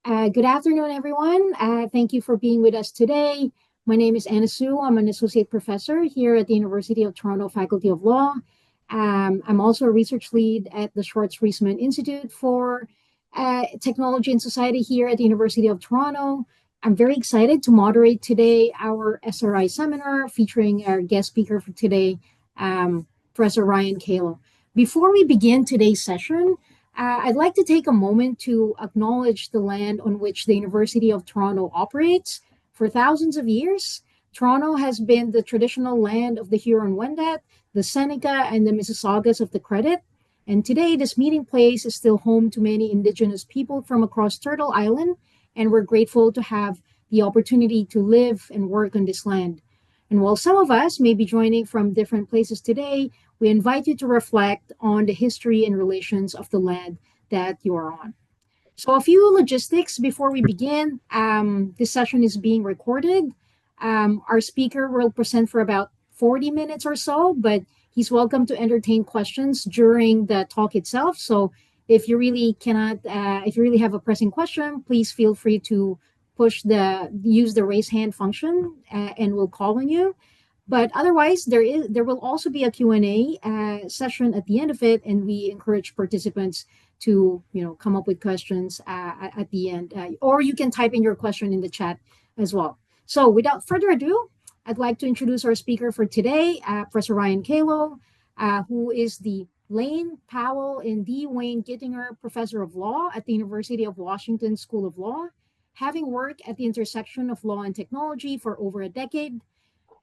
Good afternoon, everyone. Thank you for being with us today. My name is Anna Sue. I'm an associate professor here at the University of Toronto Faculty of Law. I'm also a research lead at the Schwartz Reisman Institute for Technology and Society here at the University of Toronto. I'm very excited to moderate today our SRI seminar featuring our guest speaker for today, Professor Ryan Calo. Before we begin today's session, I'd like to take a moment to acknowledge the land on which the University of Toronto operates. For thousands of years, Toronto has been the traditional land of the Huron-Wendat, the Seneca, and the Mississaugas of the Credit. And today, this meeting place is still home to many Indigenous people from across Turtle Island, and we're grateful to have the opportunity to live and work on this land. And while some of us may be joining from different places today, we invite you to reflect on the history and relations of the land that you are on. So, a few logistics before we begin. This session is being recorded. Our speaker will present for about 40 minutes or so, but he's welcome to entertain questions during the talk itself. So, if you really cannot, if you really have a pressing question, please feel free to use the raise hand function, and we'll call on you. But otherwise, there will also be a Q&A session at the end of it, and we encourage participants to come up with questions at the end, or you can type in your question in the chat as well. So without further ado, I'd like to introduce our speaker for today, Professor Ryan Calo, who is the Lane Powell and D. Gittinger Professor of Law at the University of Washington School of Law. Having worked at the intersection of law and technology for over a decade,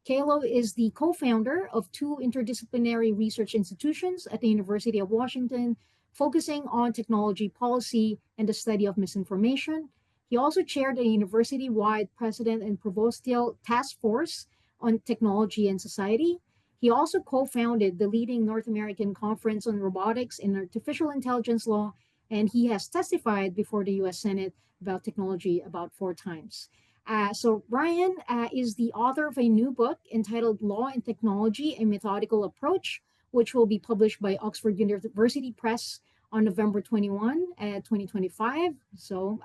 Calo is the co-founder of two interdisciplinary research institutions at the University of Washington, focusing on technology policy and the study of misinformation. He also chaired a university-wide president and provostial task force on technology and society. He also co-founded the leading North American conference on robotics and artificial intelligence law, and he has testified before the U.S. Senate about technology about 4 times. So Ryan is the author of a new book entitled Law and Technology, a Methodical Approach, which will be published by Oxford University Press on November 21, 2025. So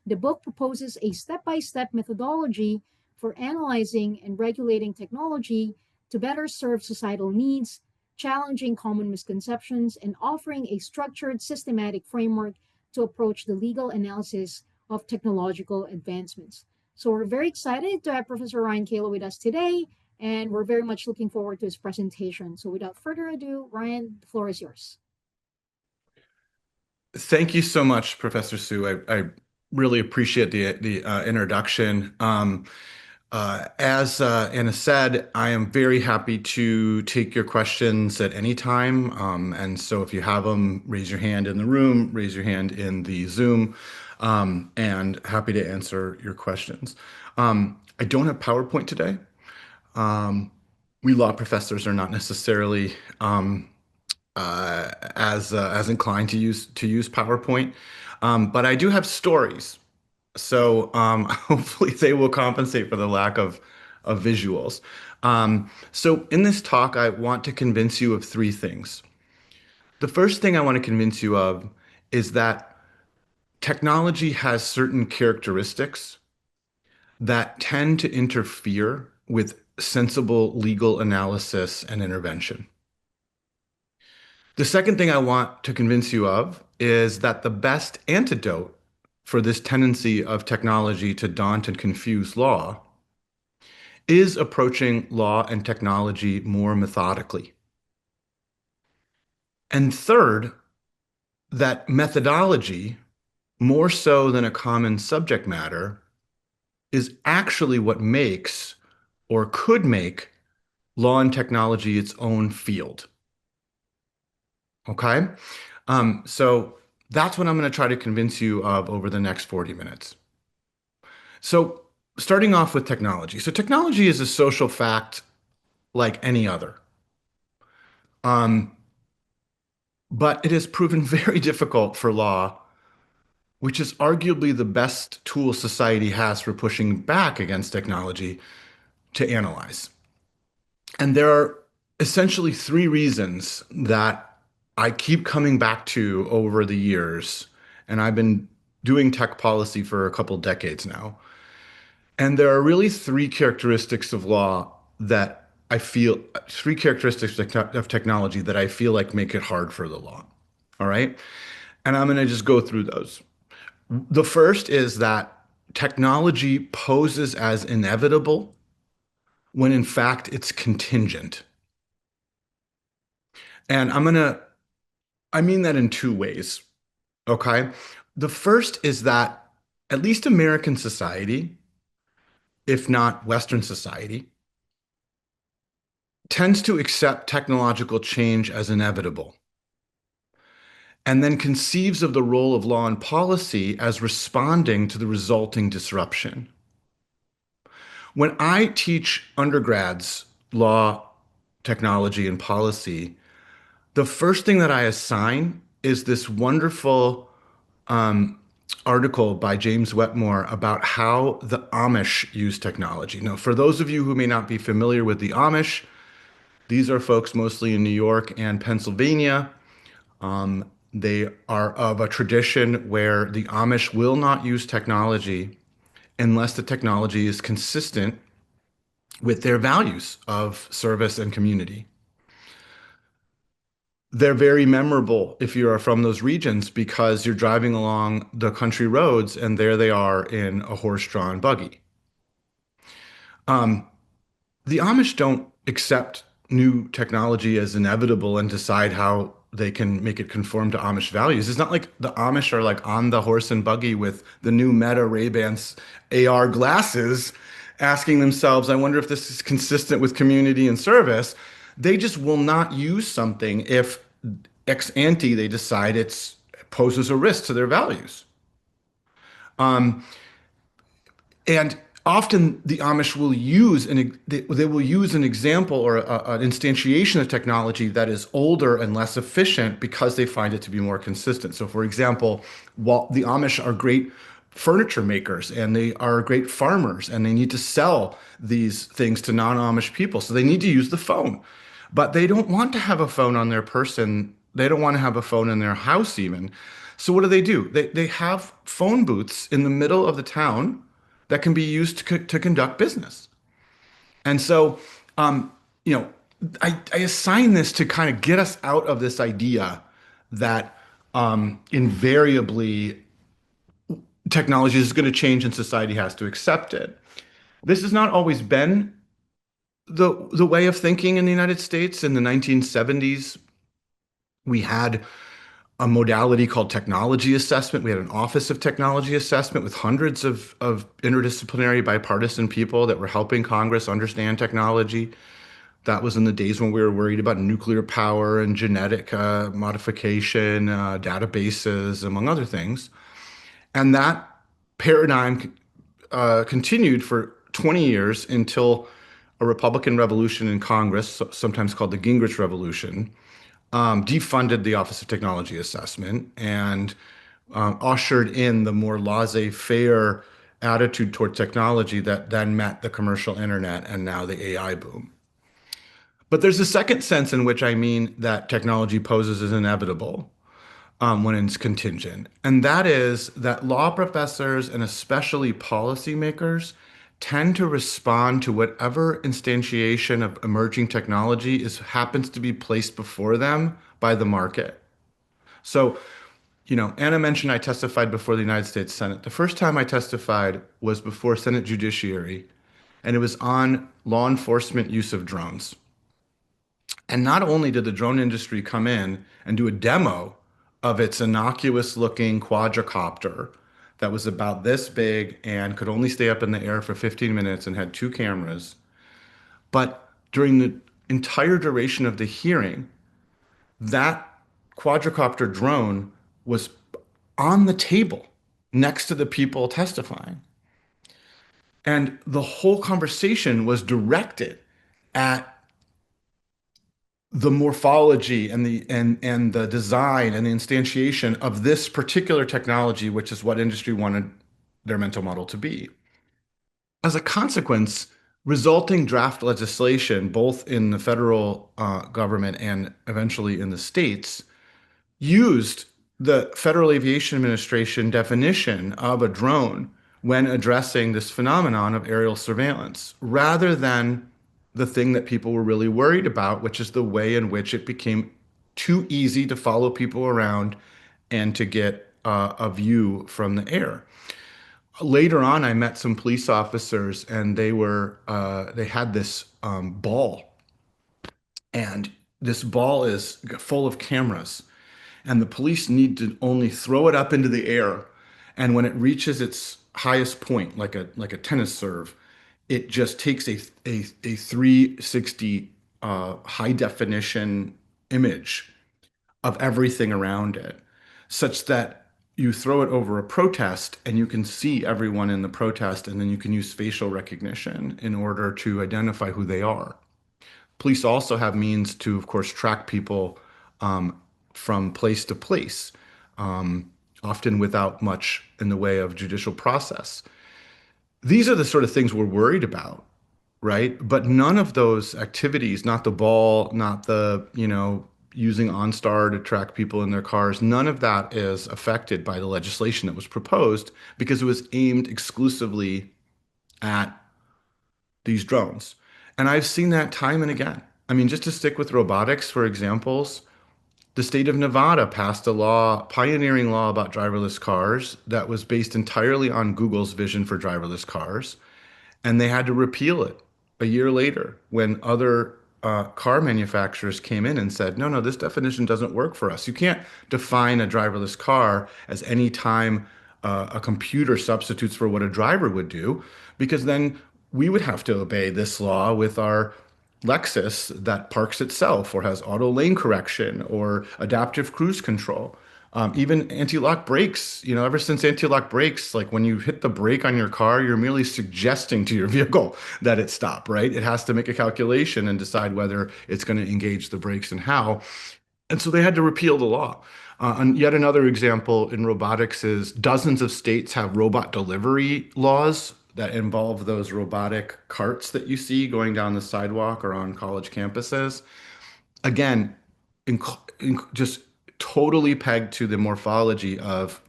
the book proposes a step-by-step methodology for analyzing and regulating technology to better serve societal needs, challenging common misconceptions, and offering a structured, systematic framework to approach the legal analysis of technological advancements. So we're very excited to have Professor Ryan Calo with us today, and we're very much looking forward to his presentation. So without further ado, Ryan, the floor is yours. Thank you so much, Professor Sue. I really appreciate the introduction. As Anna said, I am very happy to take your questions at any time. And so if you have them, raise your hand in the room, raise your hand in the Zoom, and happy to answer your questions. I don't have PowerPoint today. We law professors are not necessarily as inclined to use PowerPoint, but I do have stories. So hopefully they will compensate for the lack of visuals. So in this talk, I want to convince you of three things. The first thing I want to convince you of is that technology has certain characteristics that tend to interfere with sensible legal analysis and intervention. The second thing I want to convince you of is that the best antidote for this tendency of technology to daunt and confuse law is approaching law and technology more methodically. And third, that methodology, more so than a common subject matter, is actually what makes or could make law and technology its own field. Okay? So that's what I'm going to try to convince you of over the next 40 minutes. So starting off with technology. So technology is a social fact like any other. But it has proven very difficult for law, which is arguably the best tool society has for pushing back against technology, to analyze. And there are essentially three reasons that I keep coming back to over the years. And I've been doing tech policy for a couple decades now. And there are really three characteristics of law that I feel, three characteristics of technology that I feel like make it hard for the law. All right. And I'm going to just go through those. The first is that technology poses as inevitable when in fact it's contingent. And I mean that in two ways. Okay. The first is that at least American society, if not Western society, tends to accept technological change as inevitable and then conceives of the role of law and policy as responding to the resulting disruption. When I teach undergrads law, technology, and policy, the first thing that I assign is this wonderful article by James Wetmore about how the Amish use technology. Now, for those of you who may not be familiar with the Amish, these are folks mostly in New York and Pennsylvania. They are of a tradition where the Amish will not use technology unless the technology is consistent with their values of service and community. They're very memorable if you are from those regions because you're driving along the country roads and there they are in a horse-drawn buggy. The Amish don't accept new technology as inevitable and decide how they can make it conform to Amish values. It's not like the Amish are like on the horse and buggy with the new Meta Ray-Bans AR glasses, asking themselves, I wonder if this is consistent with community and service. They just will not use something if ex ante they decide it poses a risk to their values. And often the Amish will use they will use an example or an instantiation of technology that is older and less efficient because they find it to be more consistent. So, for example, while the Amish are great furniture makers and they are great farmers and they need to sell these things to non-Amish people, so they need to use the phone, but they don't want to have a phone on their person. They don't want to have a phone in their house even. So what do? They have phone booths in the middle of the town that can be used to conduct business. And so, um, you know, I assign this to kind of get us out of this idea that invariably technology is going to change and society has to accept it. This has not always been the way of thinking in the United States. In the 1970s, we had a modality called technology assessment. We had an office of technology assessment with hundreds of interdisciplinary bipartisan people that were helping Congress understand technology. That was in the days when we were worried about nuclear power and genetic modification, databases, among other things. And that paradigm continued for 20 years until a Republican revolution in Congress, sometimes called the Gingrich Revolution, defunded the Office of Technology Assessment and ushered in the more laissez-faire attitude toward technology that then met the commercial internet and now the AI boom. But there's a second sense in which I mean that technology poses as inevitable when it's contingent. And that is that law professors and especially policymakers tend to respond to whatever instantiation of emerging technology happens to be placed before them by the market. So, Anna mentioned I testified before the United States Senate. The first time I testified was before Senate Judiciary, and it was on law enforcement use of drones. And not only did the drone industry come in and do a demo of its innocuous looking quadricopter that was about this big and could only stay up in the air for 15 minutes and had two cameras, but during the entire duration of the hearing, that quadricopter drone was on the table next to the people testifying. And the whole conversation was directed at the morphology and the design and the instantiation of this particular technology, which is what industry wanted their mental model to be. As a consequence, resulting draft legislation, both in the federal government and eventually in the states, used the Federal Aviation Administration definition of a drone when addressing this phenomenon of aerial surveillance, rather than the thing that people were really worried about, which is the way in which it became too easy to follow people around and to get a view from the air. Later on, I met some police officers, and they had this ball, and this ball is full of cameras, and the police need to only throw it up into the air, and when it reaches its highest point, like a tennis serve, it just takes a 360 high definition image of everything around it, such that you throw it over a protest and you can see everyone in the protest, and then you can use facial recognition in order to identify who they are. Police also have means to, of course, track people um, from place to place, often without much in the way of judicial process. These are the sort of things we're worried about, right? But none of those activities, not the ball, not the, using OnStar to track people in their cars, none of that is affected by the legislation that was proposed because it was aimed exclusively at these drones. And I've seen that time and again. I mean, just to stick with robotics, for examples, the state of Nevada passed a law, pioneering law about driverless cars that was based entirely on Google's vision for driverless cars, and they had to repeal it a year later when other car manufacturers came in and said, no, no, this definition doesn't work for us. You can't define a driverless car as any time a computer substitutes for what a driver would do, because then we would have to obey this law with our Lexus that parks itself or has auto lane correction or adaptive cruise control. Even anti-lock brakes, ever since anti-lock brakes, like when you hit the brake on your car, you're merely suggesting to your vehicle that it stop, right? It has to make a calculation and decide whether it's going to engage the brakes and how. And so they had to repeal the law. And yet another example in robotics is dozens of states have robot delivery laws that involve those robotic carts that you see going down the sidewalk or on college campuses. Again, just totally pegged to the morphology of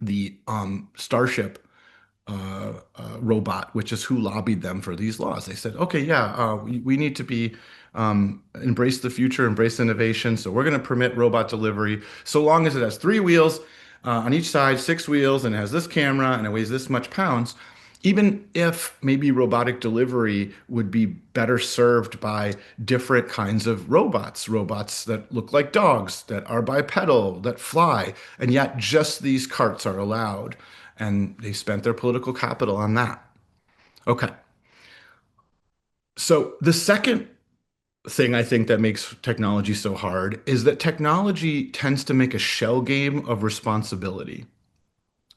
the Starship robot, which is who lobbied them for these laws. They said, okay, yeah, we need to be embrace the future, embrace innovation. So we're going to permit robot delivery so long as it has three wheels on each side, six wheels, and it has this camera and it weighs this much pounds. Even if maybe robotic delivery would be better served by different kinds of robots, robots that look like dogs, that are bipedal, that fly, and yet just these carts are allowed. And they spent their political capital on that. Okay. So the second thing I think that makes technology so hard is that technology tends to make a shell game of responsibility.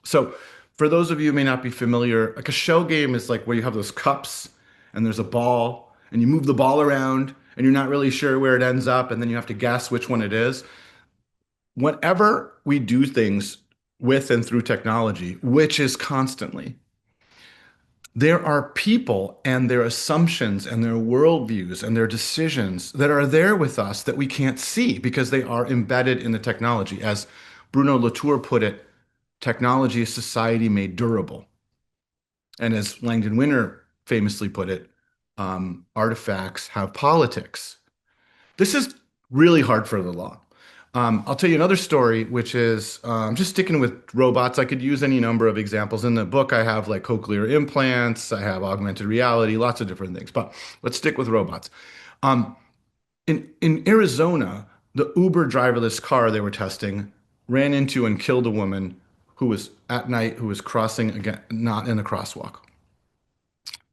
So for those of you who may not be familiar, like a shell game is like where you have those cups and there's a ball and you move the ball around and you're not really sure where it ends up and then you have to guess which one it is. Whenever we do things with and through technology, which is constantly, there are people and their assumptions and their worldviews and their decisions that are there with us that we can't see because they are embedded in the technology. As Bruno Latour put it, technology is society made durable. And as Langdon Winter famously put it, artifacts have politics. This is really hard for the law. I'll tell you another story, which is just sticking with robots. I could use any number of examples. In the book, I have like cochlear implants, I have augmented reality, lots of different things. But let's stick with robots. Um, in Arizona, the Uber driverless car they were testing ran into and killed a woman who was at night who was crossing again, not in a crosswalk.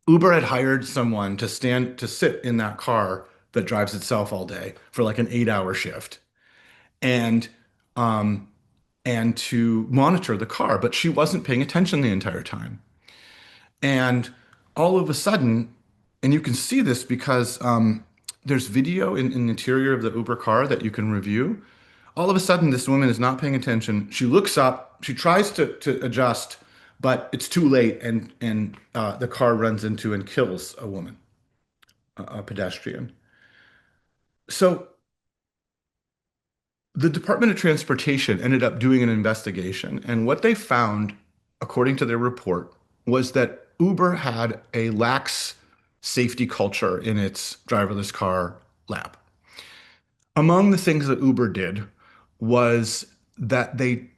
Uber had hired someone to sit in that car that drives itself all day for like an 8-hour shift and um, and to monitor the car, but she wasn't paying attention the entire time. And all of a sudden, and you can see this because there's video in the interior of the Uber car that you can review. All of a sudden, this woman is not paying attention. She looks up, she tries to adjust, but it's too late, and the car runs into and kills a woman, a pedestrian. So The Department of Transportation ended up doing an investigation, and what they found, according to their report, was that Uber had a lax safety culture in its driverless car lab. Among the things that Uber did was that they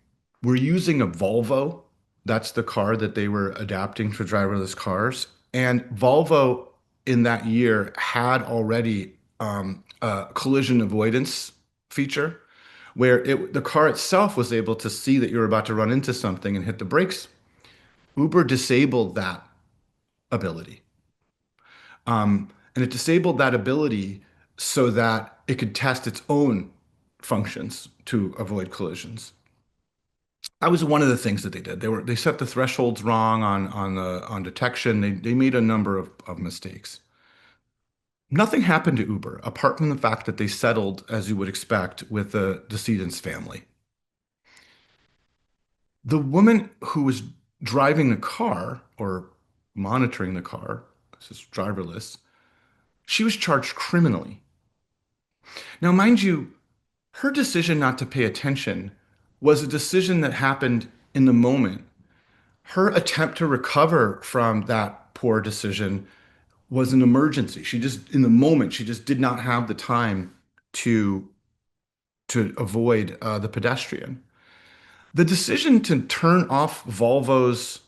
were using a Volvo. That's the car that they were adapting for driverless cars. And Volvo in that year had already a collision avoidance feature where the car itself was able to see that you were about to run into something and hit the brakes. Uber disabled that ability. And it disabled that ability so that it could test its own functions to avoid collisions. That was one of the things that they did. They set the thresholds wrong on detection. They made a number of mistakes. Nothing happened to Uber apart from the fact that they settled, as you would expect, with the decedent's family. The woman who was driving the car or monitoring the car, this is driverless, she was charged criminally. Now, mind you, her decision not to pay attention was a decision that happened in the moment. Her attempt to recover from that poor decision was an emergency. She just, in the moment, she just did not have the time to avoid the pedestrian. The decision to turn off Volvo's,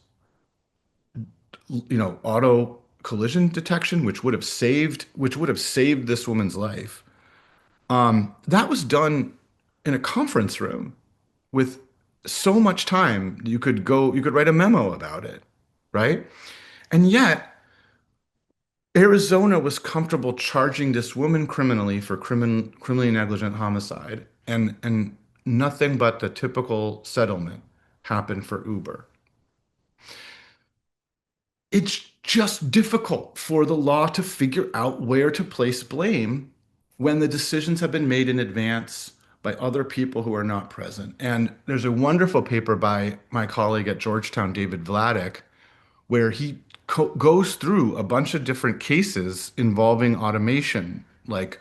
auto collision detection, which would have saved this woman's life, that was done in a conference room with so much time. You could write a memo about it, right? And yet, Arizona was comfortable charging this woman criminally for criminally negligent homicide, and nothing but the typical settlement happened for Uber. It's just difficult for the law to figure out where to place blame when the decisions have been made in advance by other people who are not present. And there's a wonderful paper by my colleague at Georgetown, David Vladeck, where he goes through a bunch of different cases involving automation, like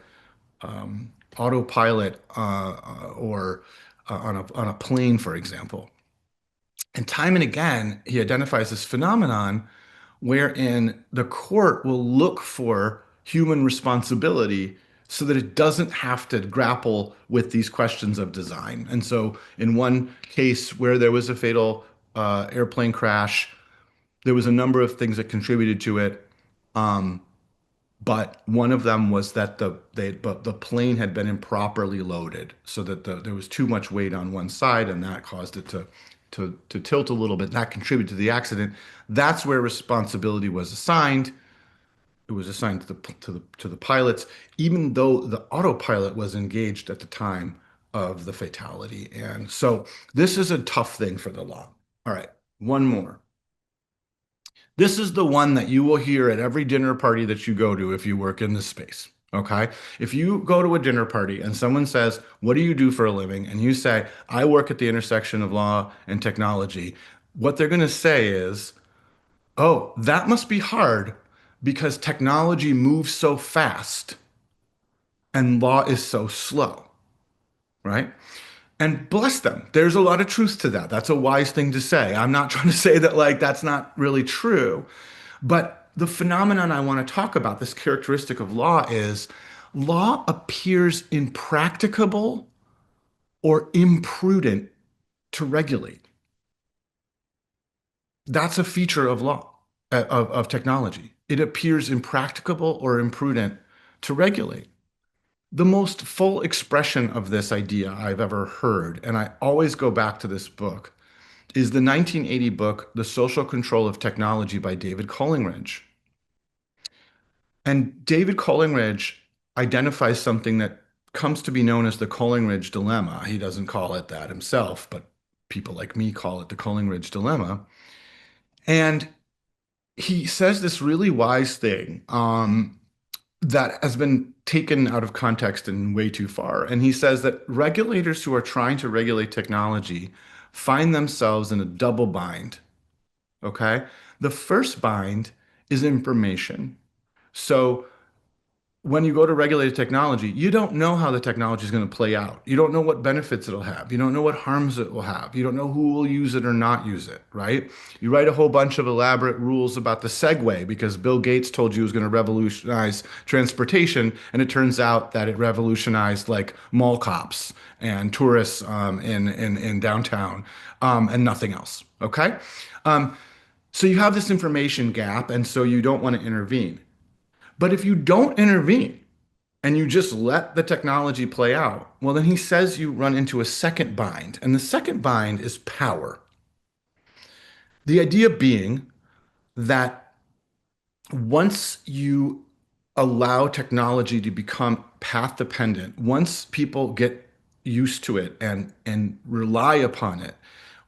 autopilot or on a plane, for example. And time and again, he identifies this phenomenon wherein the court will look for human responsibility so that it doesn't have to grapple with these questions of design. And so, in one case where there was a fatal airplane crash, there was a number of things that contributed to it. But one of them was that the plane had been improperly loaded, so that there was too much weight on one side, and that caused it to tilt a little bit. That contributed to the accident. That's where responsibility was assigned. It was assigned to the pilots, even though the autopilot was engaged at the time of the fatality. And so this is a tough thing for the law. All right, one more. This is the one that you will hear at every dinner party that you go to if you work in this space. Okay. If you go to a dinner party and someone says, "What do you do for a living?" and you say, "I work at the intersection of law and technology," what they're going to say is, "Oh, that must be hard because technology moves so fast and law is so slow." Right? And bless them. There's a lot of truth to that. That's a wise thing to say. I'm not trying to say that like that's not really true. But the phenomenon I want to talk about, this characteristic of law, is law appears impracticable or imprudent to regulate. That's a feature of law, of technology. It appears impracticable or imprudent to regulate. The most full expression of this idea I've ever heard, and I always go back to this book, is the 1980 book, The Social Control of Technology by David Collingridge. And David Collingridge identifies something that comes to be known as the Collingridge dilemma. He doesn't call it that himself, but people like me call it the Collingridge dilemma. And he says this really wise thing that has been taken out of context and way too far. And he says that regulators who are trying to regulate technology find themselves in a double bind. Okay. The first bind is information. So when you go to regulated technology, you don't know how the technology is going to play out. You don't know what benefits it'll have. You don't know what harms it will have. You don't know who will use it or not use it, right? You write a whole bunch of elaborate rules about the Segway because Bill Gates told you it was going to revolutionize transportation, and it turns out that it revolutionized like mall cops and tourists in downtown and nothing else. Okay, um, so you have this information gap, and so you don't want to intervene. But if you don't intervene and you just let the technology play out, well, then he says you run into a second bind. And the second bind is power. The idea being that once you allow technology to become path dependent, once people get used to it and rely upon it,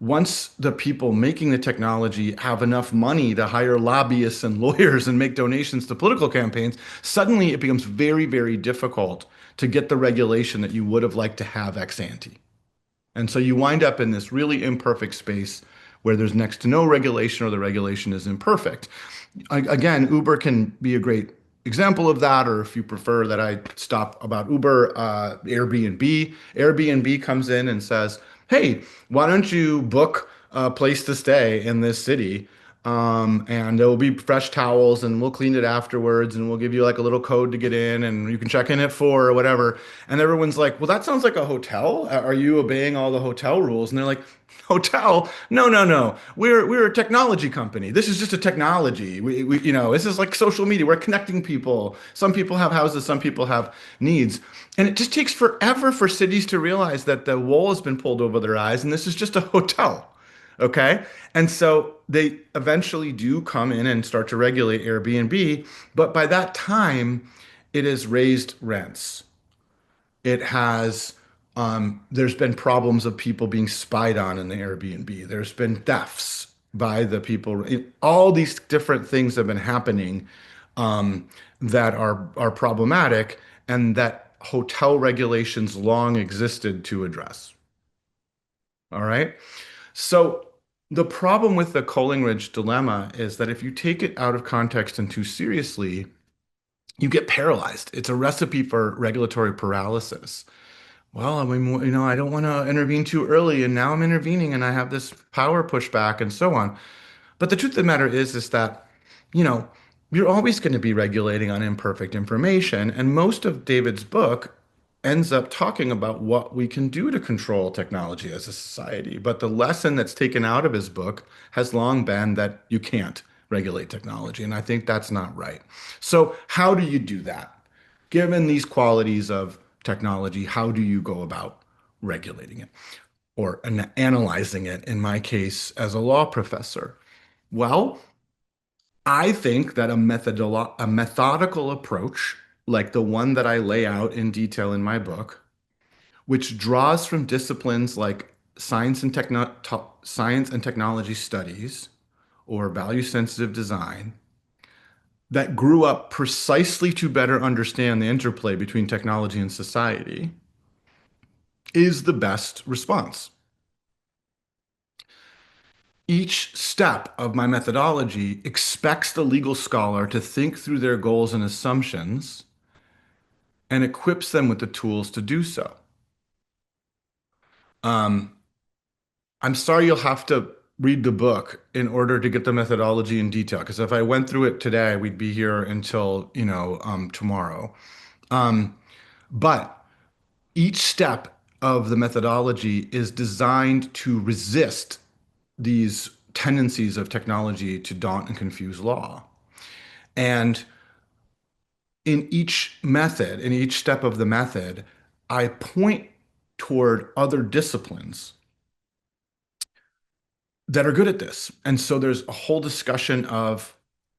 once the people making the technology have enough money to hire lobbyists and lawyers and make donations to political campaigns, suddenly it becomes very, very difficult to get the regulation that you would have liked to have ex ante. And so you wind up in this really imperfect space where there's next to no regulation or the regulation is imperfect. Again, Uber can be a great example of that, or if you prefer that I stop about Uber, Airbnb. Airbnb comes in and says, hey, why don't you book a place to stay in this city? And there will be fresh towels and we'll clean it afterwards and we'll give you like a little code to get in and you can check in at 4 or whatever. And everyone's like, well, that sounds like a hotel. Are you obeying all the hotel rules? And they're like, hotel? No, no, no. We're a technology company. This is just a technology. This is like social media. We're connecting people. Some people have houses, some people have needs. And it just takes forever for cities to realize that the wool has been pulled over their eyes and this is just a hotel. Okay. And so they eventually do come in and start to regulate Airbnb. But by that time, it has raised rents. It has, there's been problems of people being spied on in the Airbnb. There's been thefts by the people. All these different things have been happening that are problematic and that hotel regulations long existed to address. All right. So the problem with the Coleridge dilemma is that if you take it out of context and too seriously, you get paralyzed. It's a recipe for regulatory paralysis. Well, I mean, I don't want to intervene too early, and now I'm intervening, and I have this power pushback, and so on. But the truth of the matter is that, you know, you're always going to be regulating on imperfect information. And most of David's book ends up talking about what we can do to control technology as a society. But the lesson that's taken out of his book has long been that you can't regulate technology. And I think that's not right. So, how do you do that? Given these qualities of technology, how do you go about regulating it or analyzing it, in my case, as a law professor? Well, I think that a methodical approach, like the one that I lay out in detail in my book, which draws from disciplines like science and technology studies or value sensitive design, that grew up precisely to better understand the interplay between technology and society, is the best response. Each step of my methodology expects the legal scholar to think through their goals and assumptions and equips them with the tools to do so. Um, I'm sorry you'll have to read the book in order to get the methodology in detail, because if I went through it today, we'd be here until, tomorrow. Um, but each step of the methodology is designed to resist these tendencies of technology to daunt and confuse law. And in each step of the method, I point toward other disciplines that are good at this. And so there's a whole discussion of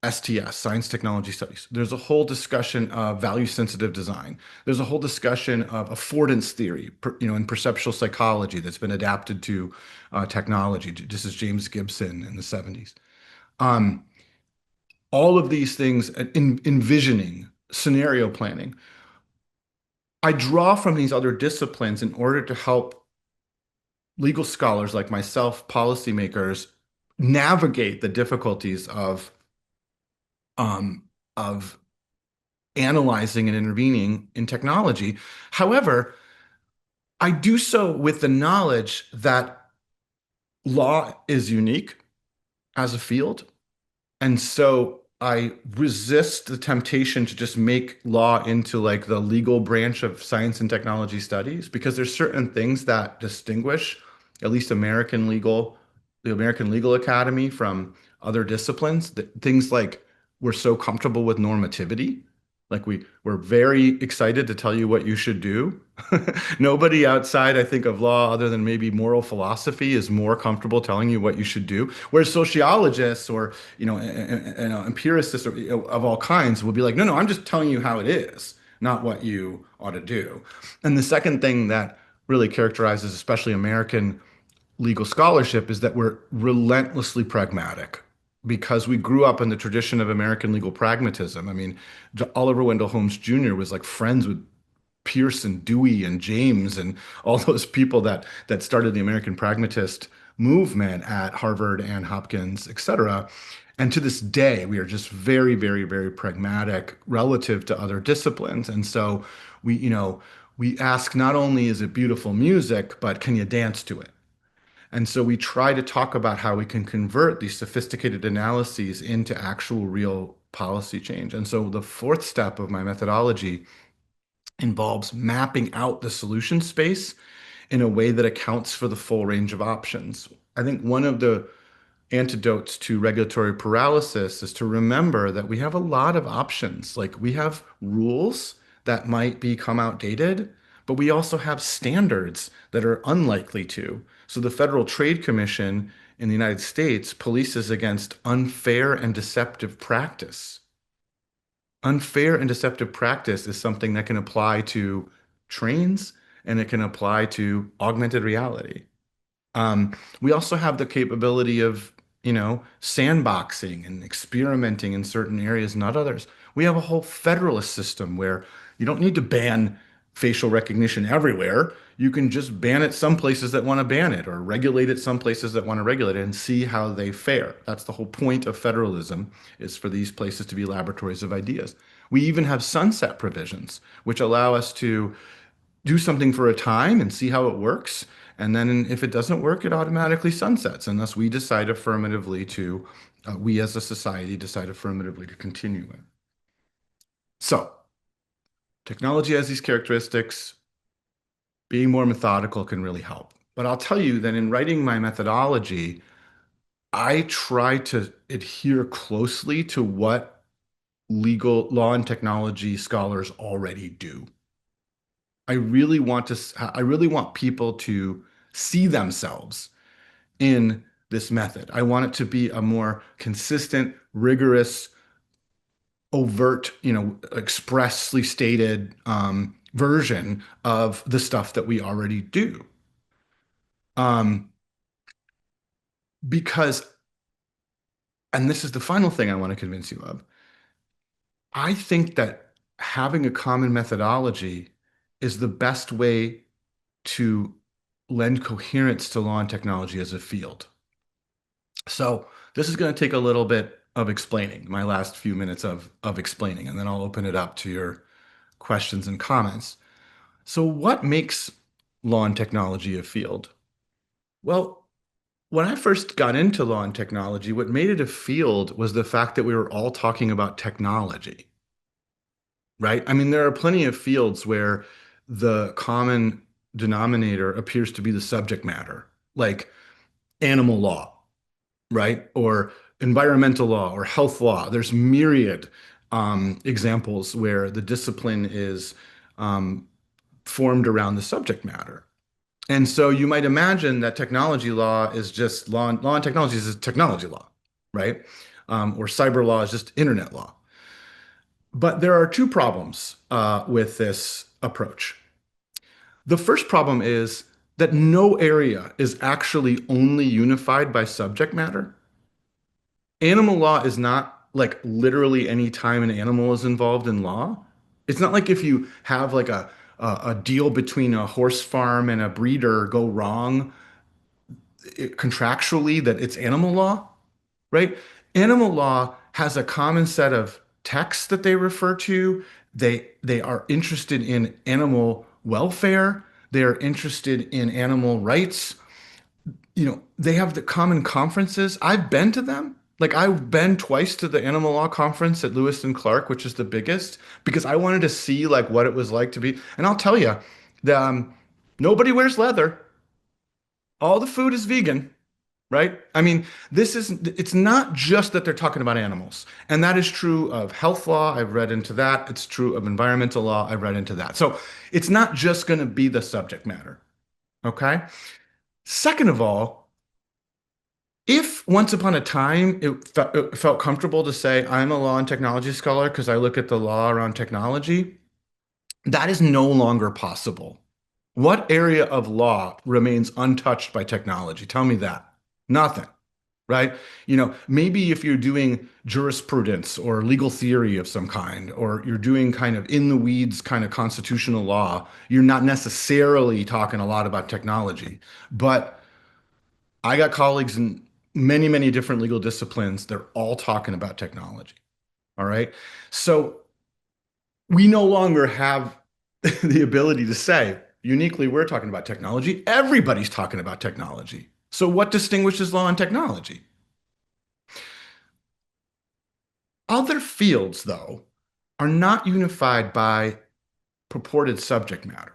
STS, science technology studies. There's a whole discussion of value sensitive design. There's a whole discussion of affordance theory, in perceptual psychology that's been adapted to technology. This is James Gibson in the 70s. Um, all of these things, envisioning, scenario planning. I draw from these other disciplines in order to help legal scholars like myself, policymakers, navigate the difficulties um, of analyzing and intervening in technology. However, I do so with the knowledge that law is unique as a field. And so I resist the temptation to just make law into like the legal branch of science and technology studies because there's certain things that distinguish at least the American Legal Academy from other disciplines. Things like we're so comfortable with normativity. Like we're very excited to tell you what you should do. Nobody outside, I think, of law, other than maybe moral philosophy, is more comfortable telling you what you should do. Whereas sociologists or empiricists or, of all kinds will be like, no, no, I'm just telling you how it is, not what you ought to do. And the second thing that really characterizes, especially American legal scholarship, is that we're relentlessly pragmatic because we grew up in the tradition of American legal pragmatism. I mean, Oliver Wendell Holmes Jr. was like friends with Pierce and Dewey and James and all those people that started the American pragmatist movement at Harvard and Hopkins, et cetera. And to this day, we are just very, very, very pragmatic relative to other disciplines. And so we ask not only is it beautiful music, but can you dance to it? And so we try to talk about how we can convert these sophisticated analyses into actual real policy change. And so the fourth step of my methodology involves mapping out the solution space in a way that accounts for the full range of options. I think one of the antidotes to regulatory paralysis is to remember that we have a lot of options. Like we have rules that might become outdated, but we also have standards that are unlikely to. So the Federal Trade Commission in the United States polices against unfair and deceptive practice. Unfair and deceptive practice is something that can apply to trains and it can apply to augmented reality. We also have the capability of, sandboxing and experimenting in certain areas, not others. We have a whole federalist system where you don't need to ban facial recognition everywhere. You can just ban it some places that want to ban it or regulate it some places that want to regulate it and see how they fare. That's the whole point of federalism, is for these places to be laboratories of ideas. We even have sunset provisions, which allow us to do something for a time and see how it works. And then if it doesn't work, it automatically sunsets unless we decide affirmatively to, we as a society decide affirmatively to continue it. So technology has these characteristics. Being more methodical can really help. But I'll tell you that in writing my methodology, I try to adhere closely to what legal law and technology scholars already do. I really want people to see themselves in this method. I want it to be a more consistent, rigorous, overt, expressly stated version of the stuff that we already do. Um, because, and this is the final thing I want to convince you of, I think that having a common methodology is the best way to lend coherence to law and technology as a field. So this is going to take a little bit of explaining, my last few minutes of explaining, and then I'll open it up to your questions and comments. So what makes law and technology a field? Well, when I first got into law and technology, what made it a field was the fact that we were all talking about technology, right? I mean, there are plenty of fields where the common denominator appears to be the subject matter, like animal law, right? Or environmental law or health law. There's myriad examples where the discipline is um, formed around the subject matter. And so you might imagine that technology law is just law and technology is just technology law, right? Or cyber law is just internet law. But there are two problems with this approach. The first problem is that no area is actually only unified by subject matter. Animal law is not like literally any time an animal is involved in law. It's not like if you have like a deal between a horse farm and a breeder go wrong contractually that it's animal law, right? Animal law has a common set of texts that they refer to. They are interested in animal welfare. They are interested in animal rights. They have the common conferences. I've been to them. Like I've been twice to the animal law conference at Lewis and Clark, which is the biggest, because I wanted to see like what it was like to be. And I'll tell you, the, nobody wears leather. All the food is vegan, right? I mean, it's not just that they're talking about animals. And that is true of health law. I've read into that. It's true of environmental law. I've read into that. So it's not just going to be the subject matter. Okay. Second of all, if once upon a time it felt comfortable to say, I'm a law and technology scholar because I look at the law around technology, that is no longer possible. What area of law remains untouched by technology? Tell me that. Nothing, right? Maybe if you're doing jurisprudence or legal theory of some kind, or you're doing kind of in the weeds kind of constitutional law, you're not necessarily talking a lot about technology. But I got colleagues in many, many different legal disciplines. They're all talking about technology. All right. So we no longer have the ability to say, uniquely, we're talking about technology. Everybody's talking about technology. So what distinguishes law and technology? Other fields, though, are not unified by purported subject matter.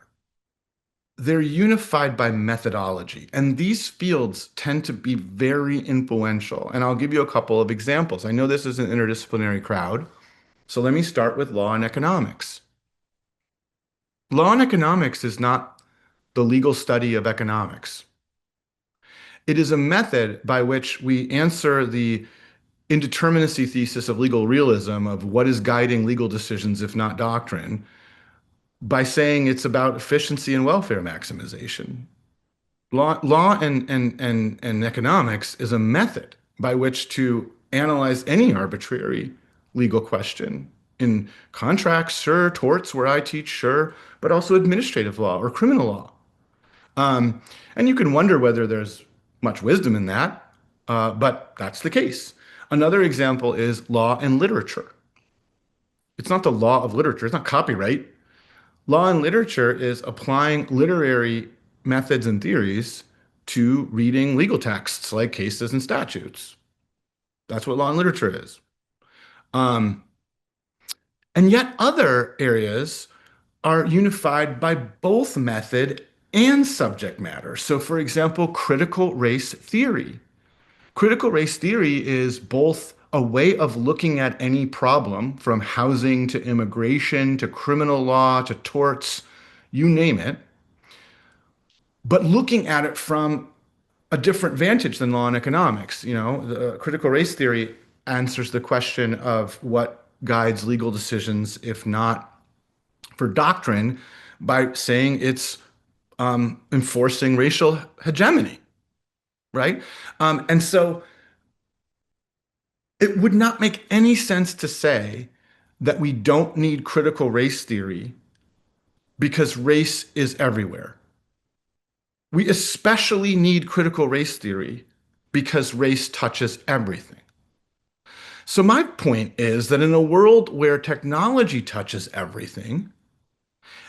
They're unified by methodology. And these fields tend to be very influential. And I'll give you a couple of examples. I know this is an interdisciplinary crowd. So let me start with law and economics. Law and economics is not the legal study of economics. It is a method by which we answer the indeterminacy thesis of legal realism of what is guiding legal decisions, if not doctrine, by saying it's about efficiency and welfare maximization. Law and economics is a method by which to analyze any arbitrary legal question in contracts, sure, torts where I teach, sure, but also administrative law or criminal law. Um, and you can wonder whether there's much wisdom in that, but that's the case. Another example is law and literature. It's not the law of literature, it's not copyright. Law and literature is applying literary methods and theories to reading legal texts like cases and statutes. That's what law and literature is. Um, and yet other areas are unified by both method and subject matter. So, for example, critical race theory. Critical race theory is both a way of looking at any problem from housing to immigration to criminal law to torts, you name it, but looking at it from a different vantage than law and economics. The critical race theory answers the question of what guides legal decisions, if not for doctrine, by saying it's enforcing racial hegemony, right? And so it would not make any sense to say that we don't need critical race theory because race is everywhere. We especially need critical race theory because race touches everything. So, my point is that in a world where technology touches everything,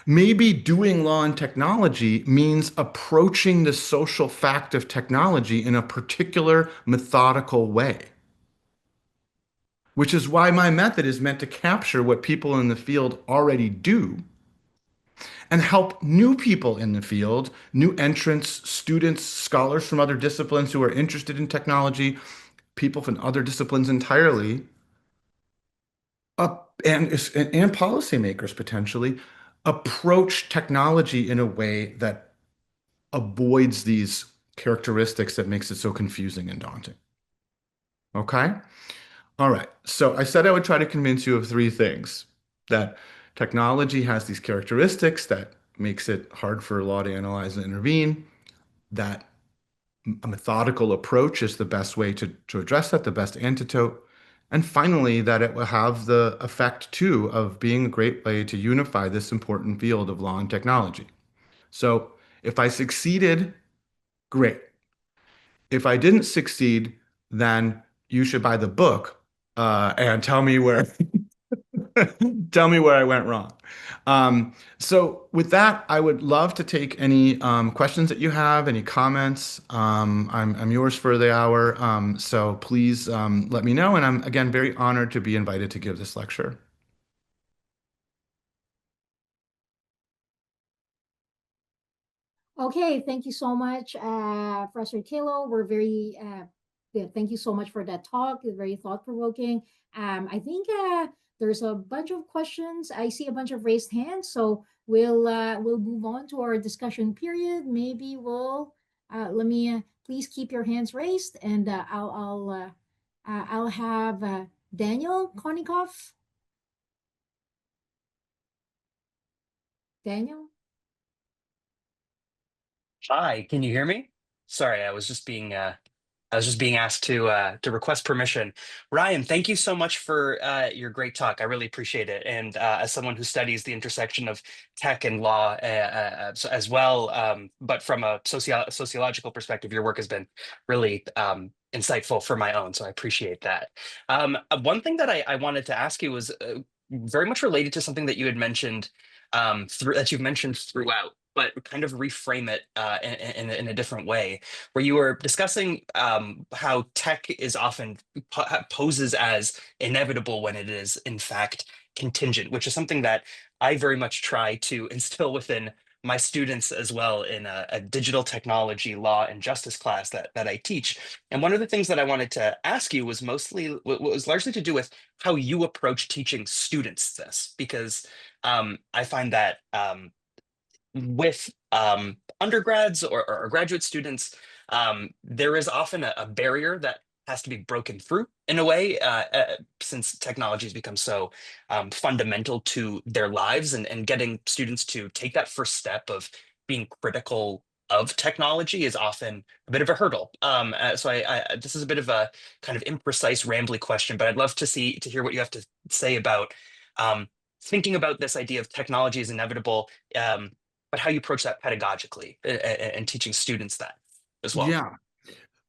maybe doing law and technology means approaching the social fact of technology in a particular methodical way, which is why my method is meant to capture what people in the field already do and help new people in the field, new entrants, students, scholars from other disciplines who are interested in technology, people from other disciplines entirely, and policymakers potentially approach technology in a way that avoids these characteristics that makes it so confusing and daunting. Okay? All right. So I said I would try to convince you of three things: that technology has these characteristics that makes it hard for law to analyze and intervene, that a methodical approach is the best way to address that, the best antidote. And finally, that it will have the effect too of being a great way to unify this important field of law and technology. So if I succeeded, great. If I didn't succeed, then you should buy the book and tell me where Tell me where I went wrong. So with that, I would love to take any questions that you have, any comments. I'm yours for the hour. So please let me know. And I'm again very honored to be invited to give this lecture. Okay, thank you so much, Professor Calo. We're very yeah, thank you so much for that talk. It's very thought-provoking. I think there's a bunch of questions. I see a bunch of raised hands, so we'll move on to our discussion period. Maybe we'll let me please keep your hands raised, and I'll have Daniel Konikoff. Daniel. Hi, can you hear me? Sorry, I was just being asked to request permission. Ryan, thank you so much for your great talk. I really appreciate it. And as someone who studies the intersection of tech and law as well, but from a sociological perspective, your work has been really insightful for my own. So I appreciate that. One thing that I wanted to ask you was very much related to something that you had mentioned that you've mentioned throughout, but kind of reframe it in a different way, where you were discussing how tech is often poses as inevitable when it is in fact contingent, which is something that I very much try to instill within my students as well in a digital technology law and justice class that I teach. And one of the things that I wanted to ask you was was largely to do with how you approach teaching students this, because I find that with undergrads or graduate students, there is often a barrier that has to be broken through in a way, since technology has become so fundamental to their lives, and getting students to take that first step of being critical of technology is often a bit of a hurdle. So this is a bit of a kind of imprecise, rambly question, but I'd love to hear what you have to say about um, thinking about this idea of technology is inevitable, but how you approach that pedagogically and teaching students that as well. Yeah.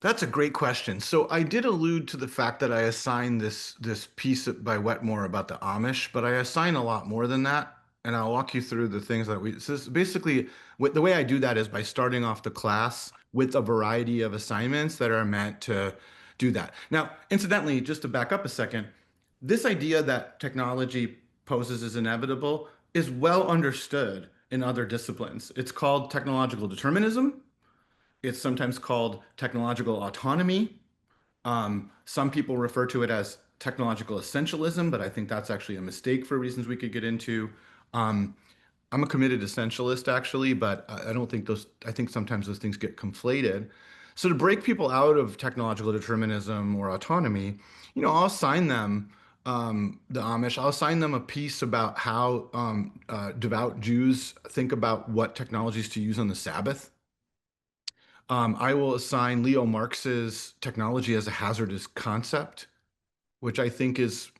That's a great question. So I did allude to the fact that I assigned this piece by Wetmore about the Amish, but I assign a lot more than that, and I'll walk you through the things that we. So basically, the way I do that is by starting off the class with a variety of assignments that are meant to do that. Now, incidentally, just to back up a second, this idea that technology poses as inevitable is well understood in other disciplines. It's called technological determinism. It's sometimes called technological autonomy. Some people refer to it as technological essentialism, but I think that's actually a mistake for reasons we could get into. Um, I'm a committed essentialist, actually, but I don't think those, I think sometimes those things get conflated. So to break people out of technological determinism or autonomy, I'll assign them the Amish, I'll assign them a piece about how devout Jews think about what technologies to use on the Sabbath. I will assign Leo Marx's technology as a hazardous concept, which I think is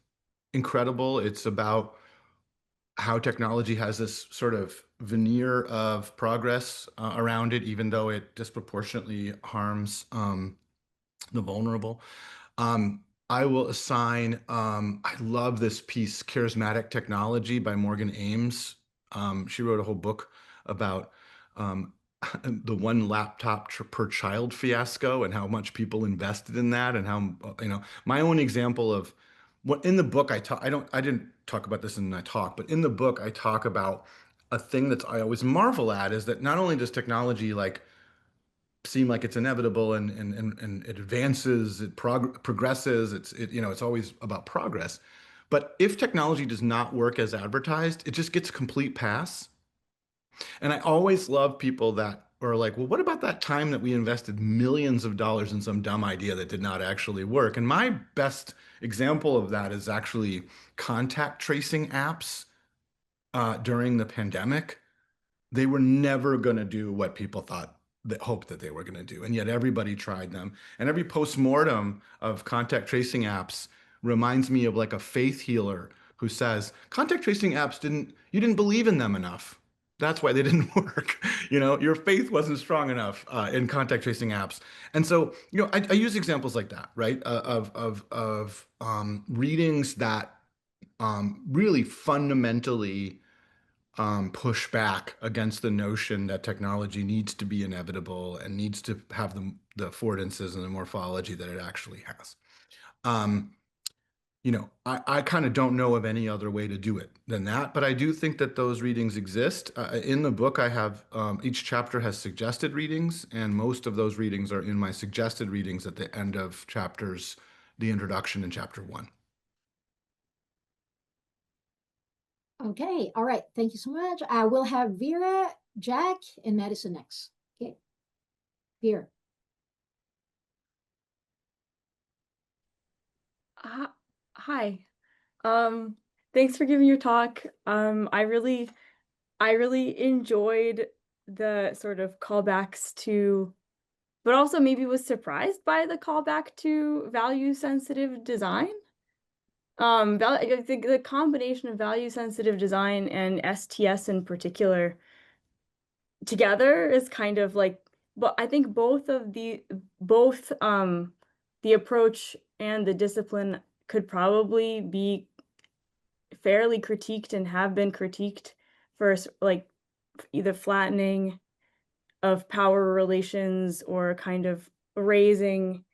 incredible. It's about how technology has this sort of veneer of progress around it, even though it disproportionately harms the vulnerable. I will assign, I love this piece, Charismatic Technology by Morgan Ames. She wrote a whole book about um, the one laptop per child fiasco and how much people invested in that, and how, my own example of what in the book I didn't talk about this in my talk, but in the book I talk about a thing that I always marvel at is that not only does technology like seem like it's inevitable and it advances, it progresses, it's always about progress. But if technology does not work as advertised, it just gets a complete pass. And I always love people that are like, well, what about that time that we invested millions of dollars in some dumb idea that did not actually work? And my best example of that is actually contact tracing apps during the pandemic. They were never going to do what people thought that hoped that they were going to do. And yet everybody tried them. And every postmortem of contact tracing apps reminds me of like a faith healer who says, contact tracing apps you didn't believe in them enough. That's why they didn't work. Your faith wasn't strong enough in contact tracing apps. And so, I use examples like that, right? Of readings that really fundamentally push back against the notion that technology needs to be inevitable and needs to have the affordances and the morphology that it actually has. Um, I kind of don't know of any other way to do it than that, but I do think that those readings exist. In the book, I have each chapter has suggested readings, and most of those readings are in my suggested readings at the end of chapters, the introduction in chapter one. Okay, all right. Thank you so much. We'll have Vera, Jack, and Madison next. Okay, Vera. Hi. Hi. Um, Thanks for giving your talk. I really enjoyed the sort of callbacks to, but also maybe was surprised by the callback to value sensitive design. I think the combination of value sensitive design and STS in particular together is kind of like, but I think both the approach and the discipline could probably be fairly critiqued and have been critiqued for like either flattening of power relations or kind of raising,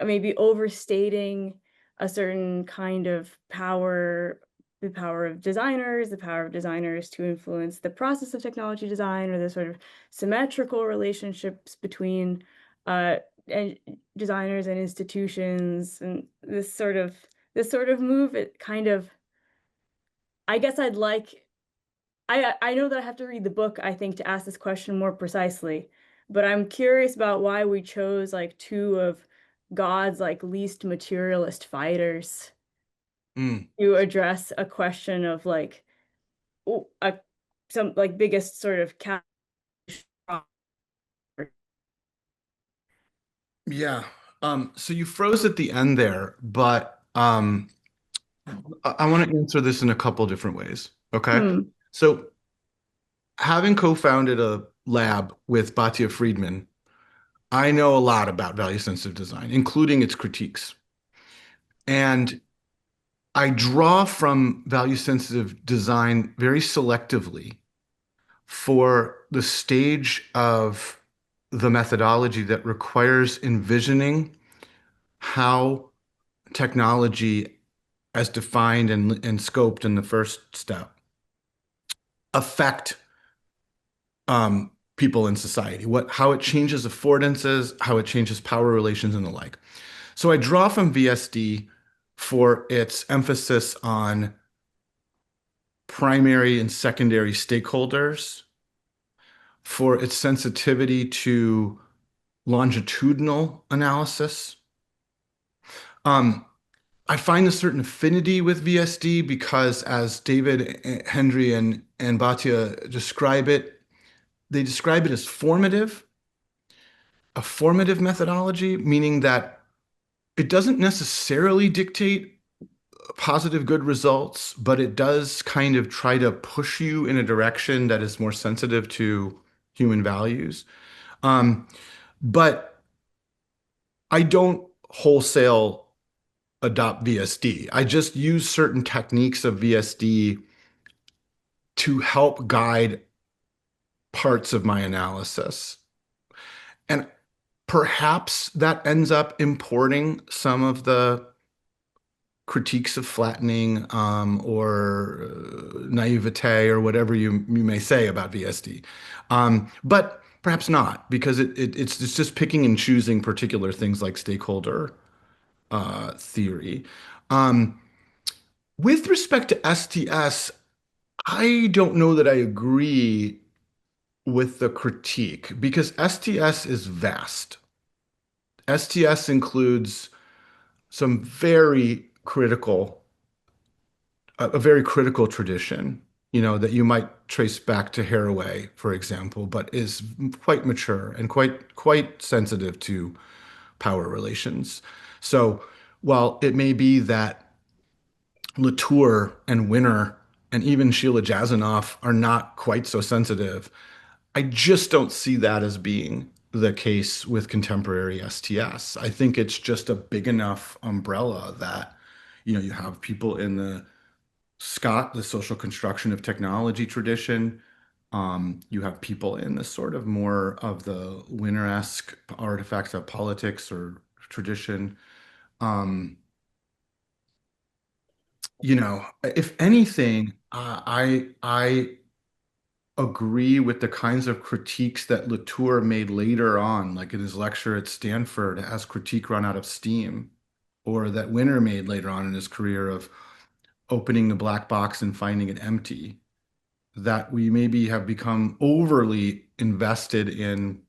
maybe overstating a certain kind of power, the power of designers, the power of designers to influence the process of technology design, or the sort of symmetrical relationships between and designers and institutions, and this sort of move. It kind of, I guess I'd like, I know that I have to read the book, I think, to ask this question more precisely, but I'm curious about why we chose like two of God's like least materialist fighters Mm. to address a question of like a some like biggest sort of Yeah. So you froze at the end there, but I want to answer this in a couple different ways. Okay. Hmm. So having co-founded a lab with Batya Friedman, I know a lot about value sensitive design, including its critiques. And I draw from value sensitive design very selectively for the stage of the methodology that requires envisioning how technology, as defined and scoped in the first step, affect people in society, how it changes affordances, how it changes power relations, and the like. So I draw from VSD for its emphasis on primary and secondary stakeholders, for its sensitivity to longitudinal analysis. Um, I find a certain affinity with VSD because, as David, Hendry, and Bhatia describe it, they describe it as a formative methodology, meaning that it doesn't necessarily dictate positive, good results, but it does kind of try to push you in a direction that is more sensitive to human values. Um, but I don't wholesale adopt VSD. I just use certain techniques of VSD to help guide parts of my analysis. And perhaps that ends up importing some of the critiques of flattening or naivete or whatever you may say about VSD. But perhaps not, because it's just picking and choosing particular things like stakeholder theory. Um, with respect to STS, I don't know that I agree with the critique because STS is vast. STS includes some very critical, a very critical tradition, that you might trace back to Haraway, for example, but is quite mature and quite sensitive to power relations. So while it may be that Latour and Winner and even Sheila Jasanoff are not quite so sensitive, I just don't see that as being the case with contemporary STS. I think it's just a big enough umbrella that, you have people in the Scott, the social construction of technology tradition. You have people in this sort of more of the Winner-esque artifacts of politics or tradition. Um, if anything, I agree with the kinds of critiques that Latour made later on, like in his lecture at Stanford, as critique run out of steam, or that Winner made later on in his career of opening the black box and finding it empty, that we maybe have become overly invested in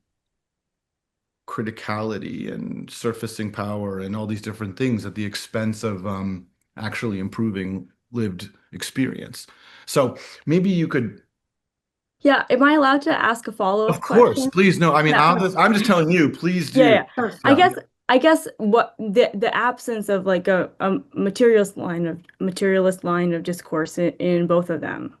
criticality and surfacing power and all these different things at the expense of actually improving lived experience. So maybe you could. Yeah, am I allowed to ask a follow-up Of course, question? please. No, I mean, Yeah. I'm just telling you, please do. Yeah, yeah. I Yeah. guess what the absence of like a materialist line of discourse in both of them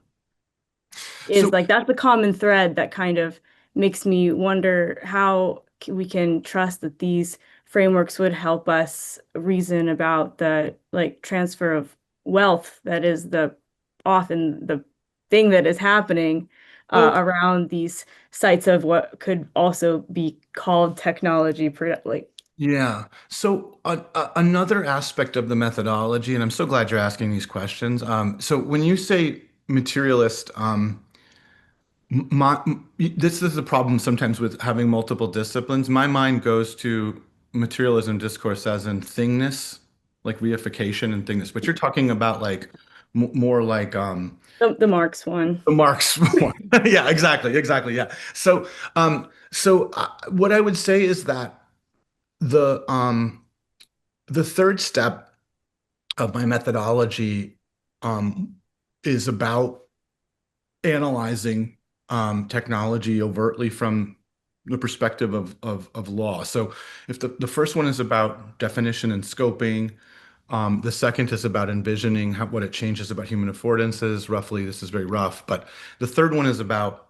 is So, like that's the common thread that kind of makes me wonder how we can trust that these frameworks would help us reason about the like transfer of wealth that is often the thing that is happening well, around these sites of what could also be called technology, like. yeah. So another aspect of the methodology, and I'm so glad you're asking these questions. So when you say materialist, my, this is the problem sometimes with having multiple disciplines. My mind goes to materialism discourse as in thingness, like reification and thingness. But you're talking about like more like The Marx one. the Marx one. Yeah, exactly. Yeah. So what I would say is that the third step of my methodology um, is about analyzing technology overtly from the perspective of law. So if the first one is about definition and scoping, the second is about envisioning what it changes about human affordances. Roughly, this is very rough, but the third one is about,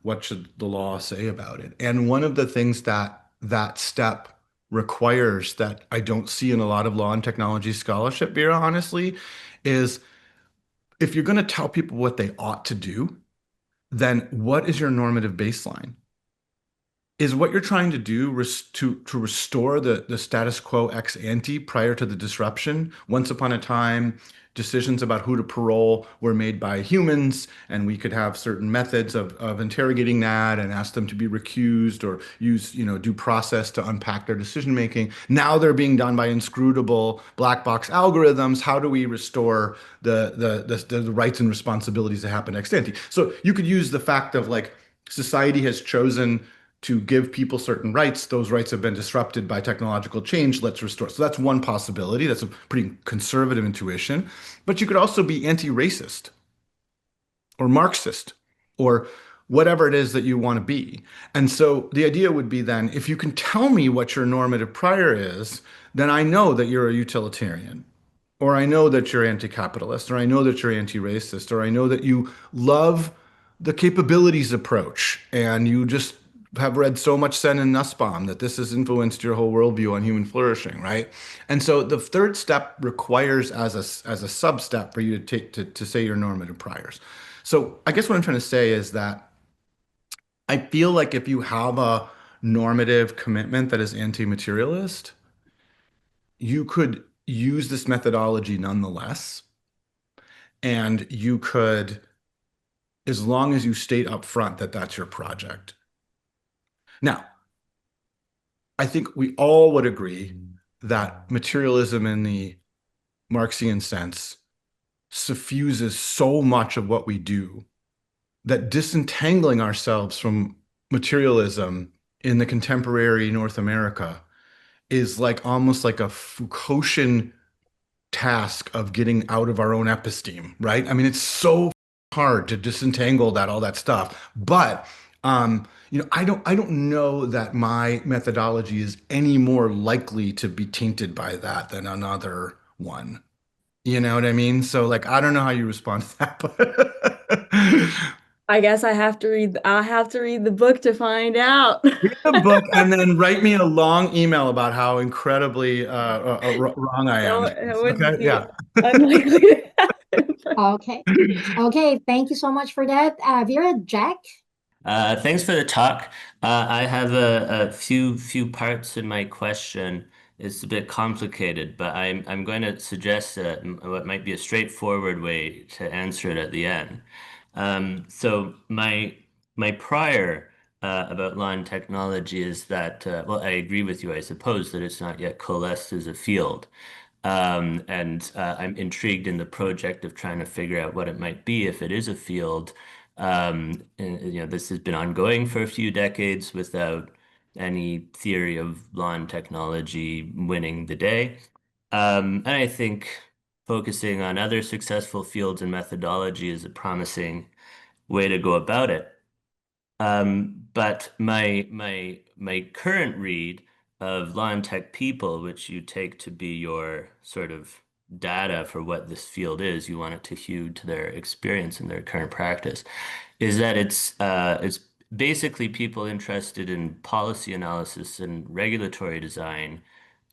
what should the law say about it? And one of the things that step requires that I don't see in a lot of law and technology scholarship, Vera, honestly, is if you're going to tell people what they ought to do, then what is your normative baseline? Is what you're trying to do to restore the status quo ex ante prior to the disruption? Once upon a time, decisions about who to parole were made by humans, and we could have certain methods of interrogating that and ask them to be recused or use, due process to unpack their decision making. Now they're being done by inscrutable black box algorithms. How do we restore the rights and responsibilities that happen ex ante? So you could use the fact of like society has chosen to give people certain rights. Those rights have been disrupted by technological change. Let's restore. So that's one possibility. That's a pretty conservative intuition. But you could also be anti-racist or Marxist or whatever it is that you want to be. And so the idea would be then, if you can tell me what your normative prior is, then I know that you're a utilitarian, or I know that you're anti-capitalist, or I know that you're anti-racist, or I know that you love the capabilities approach and you just have read so much Sen and Nussbaum that this has influenced your whole worldview on human flourishing, right? And so the third step requires as a sub step for you to take to say your normative priors. So I guess what I'm trying to say is that I feel like if you have a normative commitment that is anti-materialist, you could use this methodology nonetheless. And you could, as long as you state up front that that's your project. Now, I think we all would agree that materialism in the Marxian sense suffuses so much of what we do that disentangling ourselves from materialism in the contemporary North America is like almost like a Foucaultian task of getting out of our own episteme, right? I mean, it's so hard to disentangle all that stuff. But I don't know that my methodology is any more likely to be tainted by that than another one. You know what I mean? So like, I don't know how you respond to that, but I guess I'll have to read the book to find out. read the book and then write me a long email about how incredibly wrong I am. That wouldn't Okay, be yeah. unlikely to happen. Okay. Okay. Thank you so much for that. Vera, Jack. Thanks for the talk. I have a few parts in my question. It's a bit complicated, but I'm going to suggest what might be a straightforward way to answer it at the end. So my prior about law and technology is that well, I agree with you. I suppose that it's not yet coalesced as a field. And I'm intrigued in the project of trying to figure out what it might be if it is a field. And, this has been ongoing for a few decades without any theory of law and technology winning the day. And I think focusing on other successful fields and methodology is a promising way to go about it. But my current read of law and tech people, which you take to be your sort of data for what this field is, you want it to hew to their experience and their current practice, is that it's basically people interested in policy analysis and regulatory design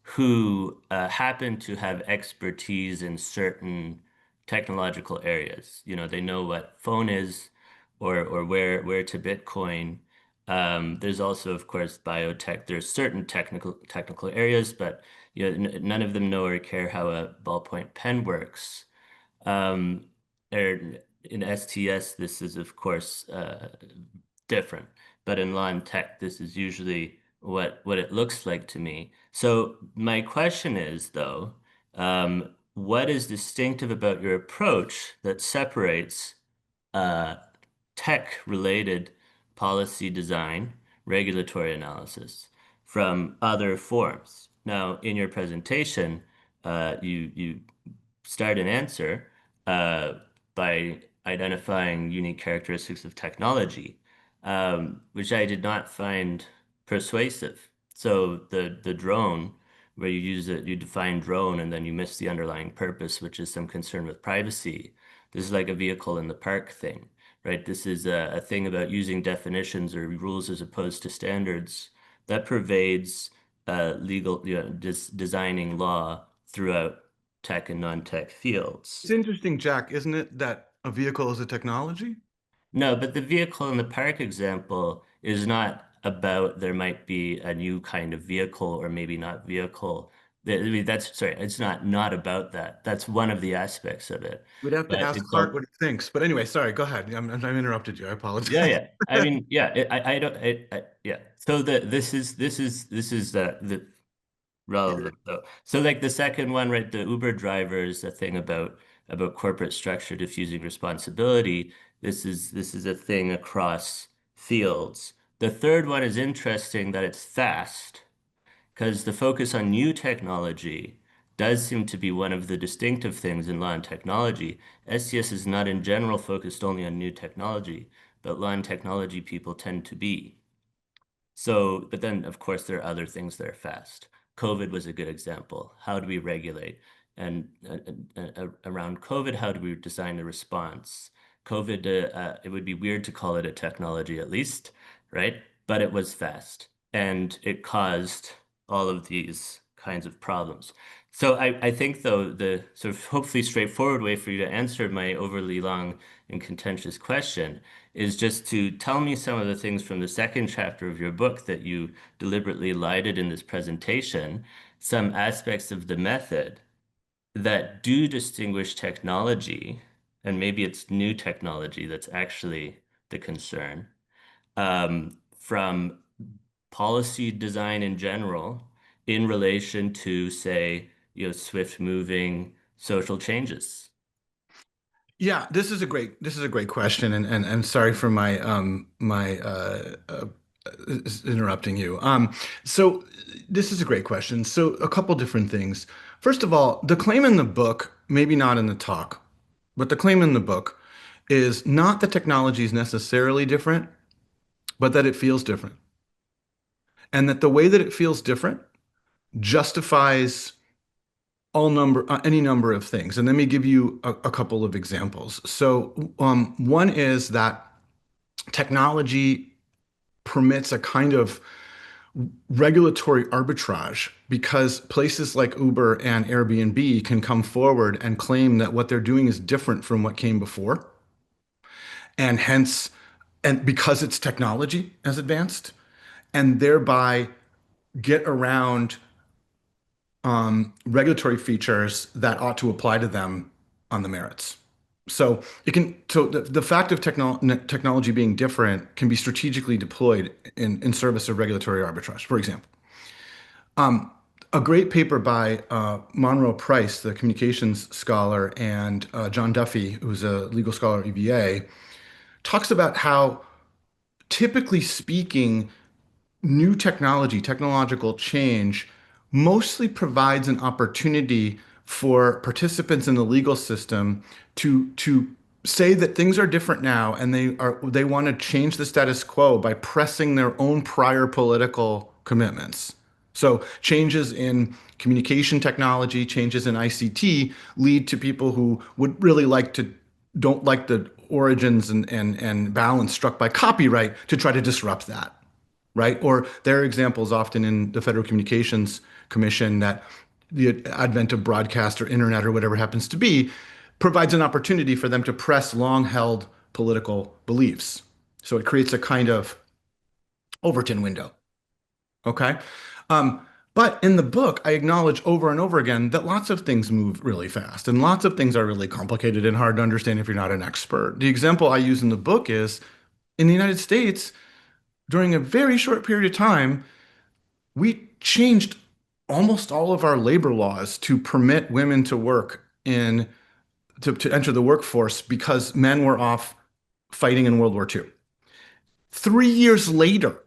who happen to have expertise in certain technological areas. They know what phone is or where to Bitcoin. There's also, of course, biotech. There's certain technical areas, but none of them know or care how a ballpoint pen works. Um, in STS, this is, of course, different. But in law and tech, this is usually what it looks like to me. So my question is, though, what is distinctive about your approach that separates uh, tech-related policy design, regulatory analysis from other forms? Now, in your presentation, you start an answer uh, by identifying unique characteristics of technology, which I did not find persuasive. So the drone, where you use it, you define drone and then you miss the underlying purpose, which is some concern with privacy. This is like a vehicle in the park thing, right? This is a thing about using definitions or rules as opposed to standards that pervades legal, designing law throughout tech and non-tech It's fields. interesting, Jack, isn't it, that a vehicle is a technology? No, but the vehicle in the park example is not about there might be a new kind of vehicle or maybe not vehicle. I mean, that's sorry, it's not about that. That's one of the aspects of it. We'd have to But ask it's Hart all, what he thinks. But anyway, sorry, go ahead. I interrupted you. I yeah, apologize. yeah. I mean, yeah, I don't, yeah. So this is the relevant though. So like the second one, right, the Uber drivers, the thing about corporate structure diffusing responsibility. This is a thing across fields. The third one is interesting that it's fast because the focus on new technology does seem to be one of the distinctive things in law and technology. STS is not in general focused only on new technology, but law and technology people tend to be. So, but then of course there are other things that are fast. COVID was a good example. How do we regulate? And around COVID, how do we design the response? COVID, it would be weird to call it a technology at least, right? But it was fast and it caused all of these kinds of problems. So I think though the sort of hopefully straightforward way for you to answer my overly long and contentious question is just to tell me some of the things from the second chapter of your book that you deliberately elided in this presentation, some aspects of the method that do distinguish technology, and maybe it's new technology that's actually the concern, from policy design in general in relation to, say, swift moving social changes. Yeah, this is a great question, and sorry for my interrupting you. So this is a great question. So a couple different things. First of all, the claim in the book, maybe not in the talk, but the claim in the book is not that technology is necessarily different, but that it feels different, and that the way that it feels different justifies any number of things. And let me give you a couple of examples. So one is that technology permits a kind of regulatory arbitrage because places like Uber and Airbnb can come forward and claim that what they're doing is different from what came before. And hence, and because it's technology has advanced, and thereby get around regulatory features that ought to apply to them on the merits. So the fact of technology being different can be strategically deployed in service of regulatory arbitrage. For example, a great paper by Monroe Price, the communications scholar, and John Duffy, who's a legal scholar at UVA, talks about how, typically speaking, new technological change mostly provides an opportunity for participants in the legal system to say that things are different now and they want to change the status quo by pressing their own prior political commitments. So changes in communication technology, changes in ICT lead to people who would really don't like the origins and balance struck by copyright to try to disrupt that. Right? Or there are examples often in the Federal Communications Commission that the advent of broadcast or internet or whatever it happens to be provides an opportunity for them to press long-held political beliefs. So it creates a kind of Overton window. Okay? But in the book, I acknowledge over and over again that lots of things move really fast and lots of things are really complicated and hard to understand if you're not an expert. The example I use in the book is in the United States, during a very short period of time, we changed almost all of our labor laws to permit women to work to enter the workforce because men were off fighting in World War II. 3 years later,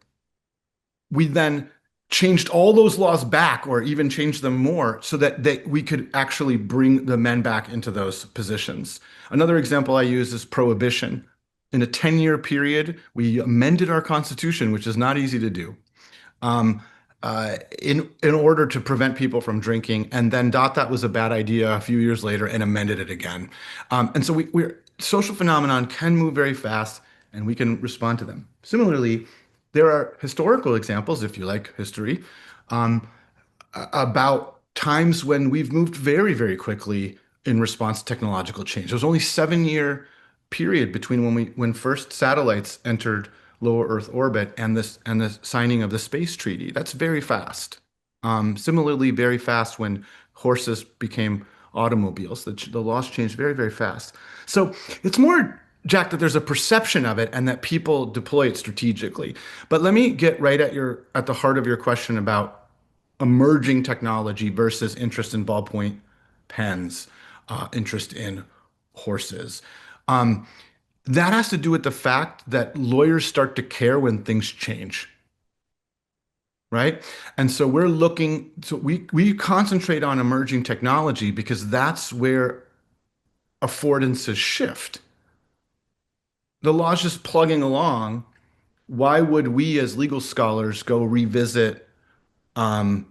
we then changed all those laws back or even changed them more so that we could actually bring the men back into those positions. Another example I use is prohibition. In a 10-year period, we amended our Constitution, which is not easy to do, in order to prevent people from drinking, and then thought that was a bad idea a few years later and amended it again. And so social phenomenon can move very fast, and we can respond to them. Similarly, there are historical examples, if you like history, about times when we've moved very, very quickly in response to technological change. There was only 7-year period between when first satellites entered low Earth orbit and the signing of the space treaty. That's very fast. Similarly, very fast when horses became automobiles. The laws changed very, very fast. So it's more, Jack, that there's a perception of it and that people deploy it strategically. But let me get right at the heart of your question about emerging technology versus interest in ballpoint pens, interest in horses. That has to do with the fact that lawyers start to care when things change, right? And so we concentrate on emerging technology because that's where affordances shift. The law's just plugging along. Why would we as legal scholars go revisit, the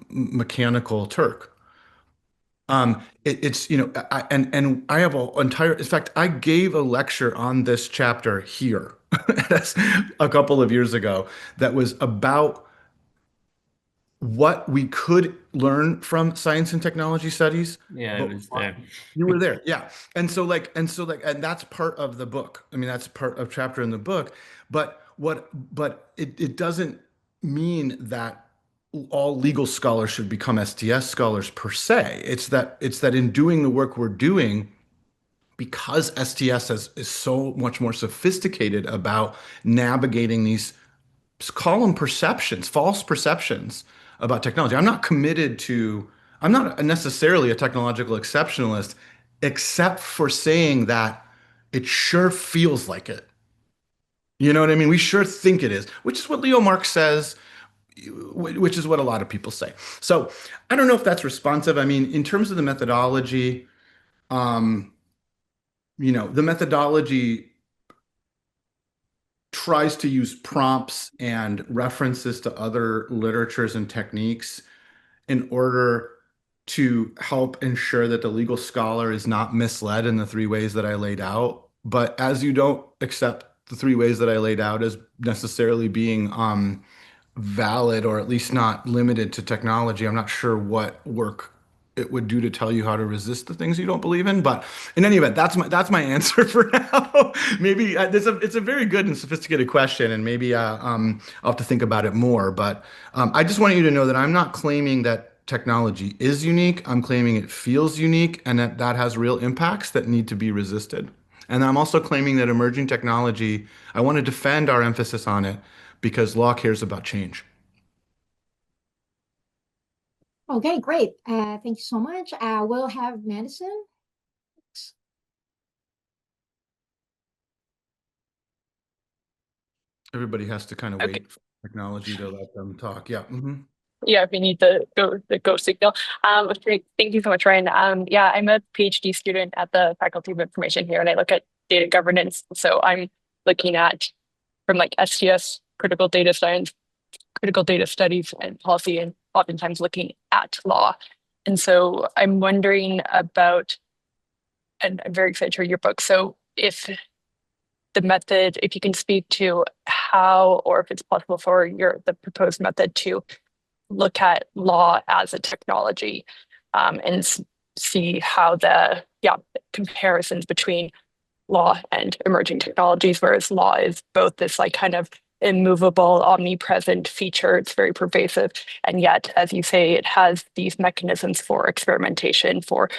mechanical Turk? It's, and I have in fact, I gave a lecture on this chapter here a couple of years ago that was about what we could learn from science and technology studies. Yeah, I was there. You were there, yeah. And that's part of the book. I mean, that's part of chapter in the book. But it doesn't mean that all legal scholars should become STS scholars per se. It's that in doing the work we're doing, because STS is so much more sophisticated about navigating these, call them perceptions, false perceptions about technology. I'm not necessarily a technological exceptionalist, except for saying that it sure feels like it. You know what I mean? We sure think it is, which is what Leo Marx says, which is what a lot of people say. So I don't know if that's responsive. I mean, in terms of the methodology, the methodology tries to use prompts and references to other literatures and techniques in order to help ensure that the legal scholar is not misled in the 3 ways that I laid out. But as you don't accept the three ways that I laid out as necessarily being valid, or at least not limited to technology. I'm not sure what work it would do to tell you how to resist the things you don't believe in. But in any event, that's my answer for now. Maybe it's a very good and sophisticated question, and maybe I'll have to think about it more. But I just want you to know that I'm not claiming that technology is unique. I'm claiming it feels unique, and that has real impacts that need to be resisted. And I'm also claiming that emerging technology, I want to defend our emphasis on it because law cares about change. Okay, great. Thank you so much. We'll have Madison. Everybody has to kind of Okay. wait for technology to let them talk. Yeah. Yeah, we need the go signal. Thank you so much, Ryan. Yeah, I'm a PhD student at the Faculty of Information here, and I look at data governance. So I'm looking at from like STS, critical data science, critical data studies, and policy, and oftentimes looking at law. And so I'm wondering about, and I'm very excited to read your book. So if the method, if you can speak to how, or if it's possible for the proposed method to look at law as a technology, and see how the comparisons between law and emerging technologies, whereas law is both this like kind of immovable, omnipresent feature. It's very pervasive. And yet, as you say, it has these mechanisms for experimentation, for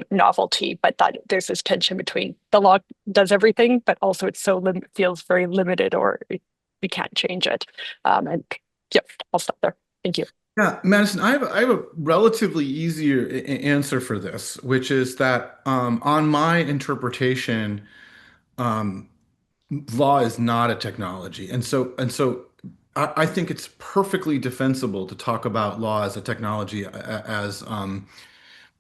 novelty, but that there's this tension between the law does everything, but also it's feels very limited, or we can't change it. And yeah, I'll stop there. Thank you. Yeah, Madison, I have a relatively easier answer for this, which is that on my interpretation, um, law is not a technology, and so I think it's perfectly defensible to talk about law as a technology, as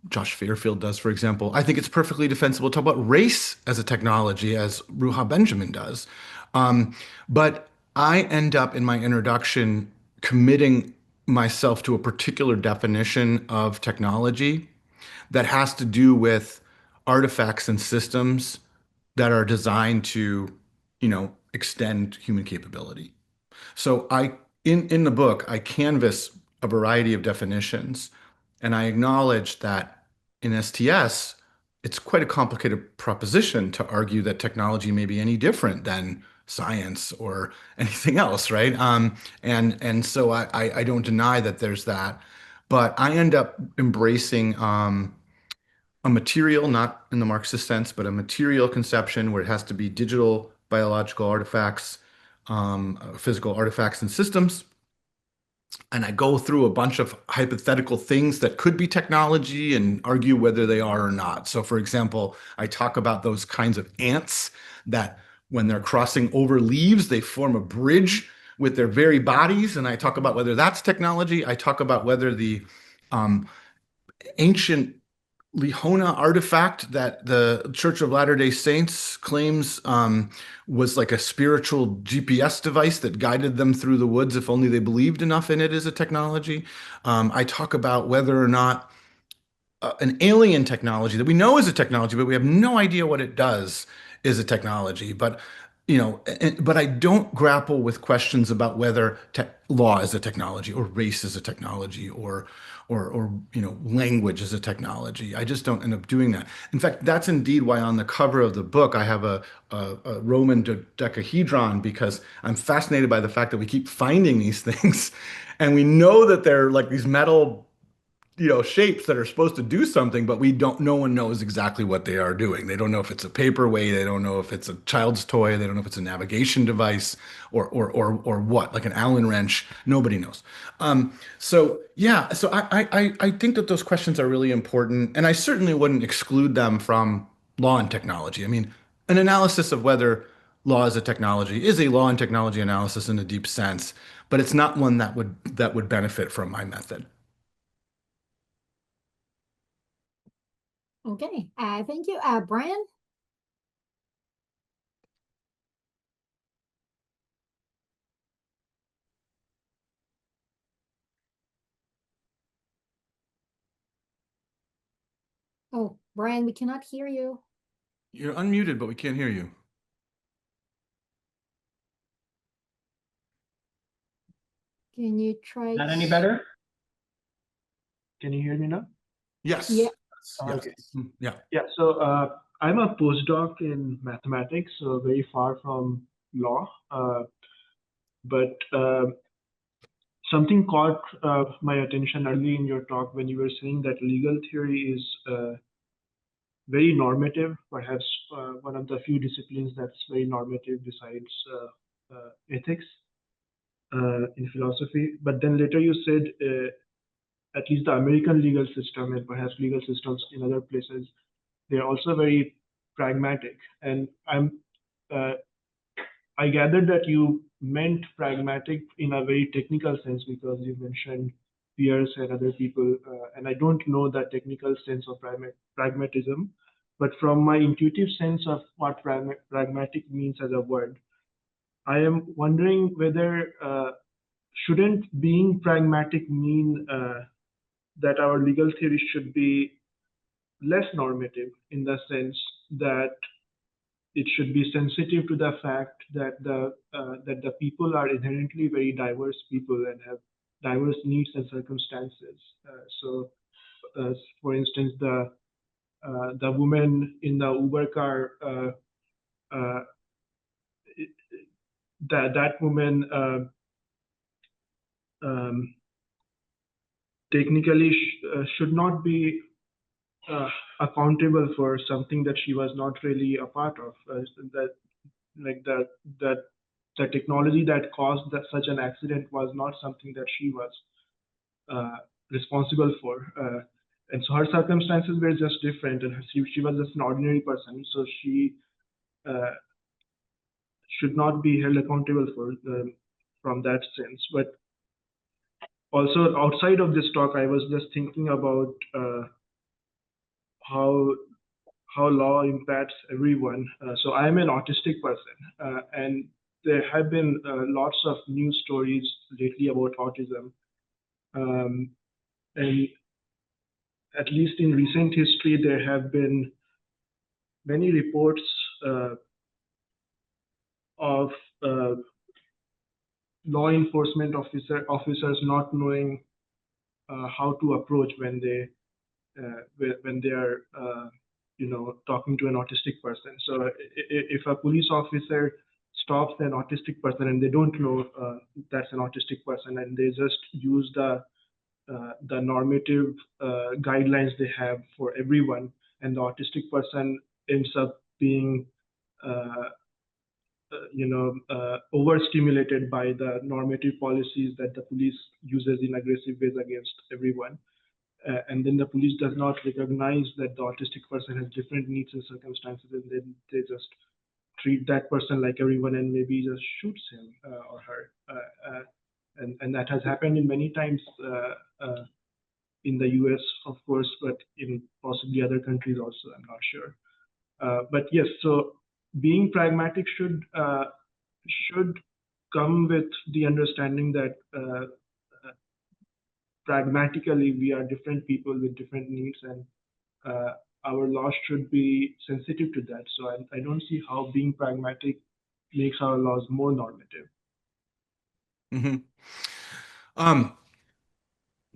Josh Fairfield does, for example. I think it's perfectly defensible to talk about race as a technology, as Ruha Benjamin does. But I end up in my introduction committing myself to a particular definition of technology that has to do with artifacts and systems that are designed to, extend human capability. So in the book, I canvass a variety of definitions, and I acknowledge that in STS, it's quite a complicated proposition to argue that technology may be any different than science or anything else, right? And so I don't deny that there's that, but I end up embracing a material, not in the Marxist sense, but a material conception where it has to be digital, biological artifacts, physical artifacts and systems. And I go through a bunch of hypothetical things that could be technology and argue whether they are or not. So, for example, I talk about those kinds of ants that when they're crossing over leaves, they form a bridge with their very bodies. And I talk about whether that's technology. I talk about whether the um, ancient Lihona artifact that the Church of Latter-day Saints claims was like a spiritual GPS device that guided them through the woods if only they believed enough in it as a technology. I talk about whether or not an alien technology that we know is a technology, but we have no idea what it does, is a technology. But but I don't grapple with questions about whether law is a technology, or race is a technology, or language is a technology. I just don't end up doing that. In fact, that's indeed why on the cover of the book I have a Roman dodecahedron, because I'm fascinated by the fact that we keep finding these things, and we know that they're like these metal shapes that are supposed to do something, but no one knows exactly what they are doing. They don't know if it's a paperweight, they don't know if it's a child's toy, they don't know if it's a navigation device or what, like an Allen wrench. Nobody knows. So yeah, so I think that those questions are really important, and I certainly wouldn't exclude them from law and technology. I mean, an analysis of whether law is a technology is a law and technology analysis in a deep sense, but it's not one that would benefit from my method. Okay, thank you. Brian? Oh, Brian, we cannot hear you. You're unmuted, but we can't hear you. Can you try? Is that any better? Can you hear me now? Yes. Yeah. Yes. Okay. Yeah. Yeah, so I'm a postdoc in mathematics, so very far from law. But something caught my attention early in your talk when you were saying that legal theory is very normative, perhaps one of the few disciplines that's very normative besides ethics in philosophy. But then later you said at least the American legal system and perhaps legal systems in other places, they're also very pragmatic. And uh, I gathered that you meant pragmatic in a very technical sense because you mentioned peers and other people, and I don't know the technical sense of pragmatism, but from my intuitive sense of what pragmatic means as a word, I am wondering whether shouldn't being pragmatic mean that our legal theory should be less normative in the sense that it should be sensitive to the fact that the people are inherently very diverse people and have diverse needs and circumstances. So, for instance, the woman in the Uber car, uh, that woman um, technically should not be accountable for something that she was not really a part of. That like that the technology that caused such an accident was not something that she was uh, responsible for. And so her circumstances were just different, and she was just an ordinary person. So she uh, should not be held accountable for from that sense. But also outside of this talk, I was just thinking about how law impacts everyone. So I'm an autistic person, and there have been lots of news stories lately about autism. Um, and at least in recent history, there have been many reports of law enforcement officers not knowing how to approach when they are talking to an autistic person. So if a police officer stops an autistic person and they don't know that's an autistic person and they just use the normative guidelines they have for everyone, and the autistic person ends up being overstimulated by the normative policies that the police uses in aggressive ways against everyone. And then the police does not recognize that the autistic person has different needs and circumstances, and then they just treat that person like everyone and maybe just shoots him or her. And that has happened in many times in the US, of course, but in possibly other countries also, I'm not sure. But yes, so being pragmatic should come with the understanding that pragmatically we are different people with different needs, and our laws should be sensitive to that. So I don't see how being pragmatic makes our laws more normative. Mm-hmm.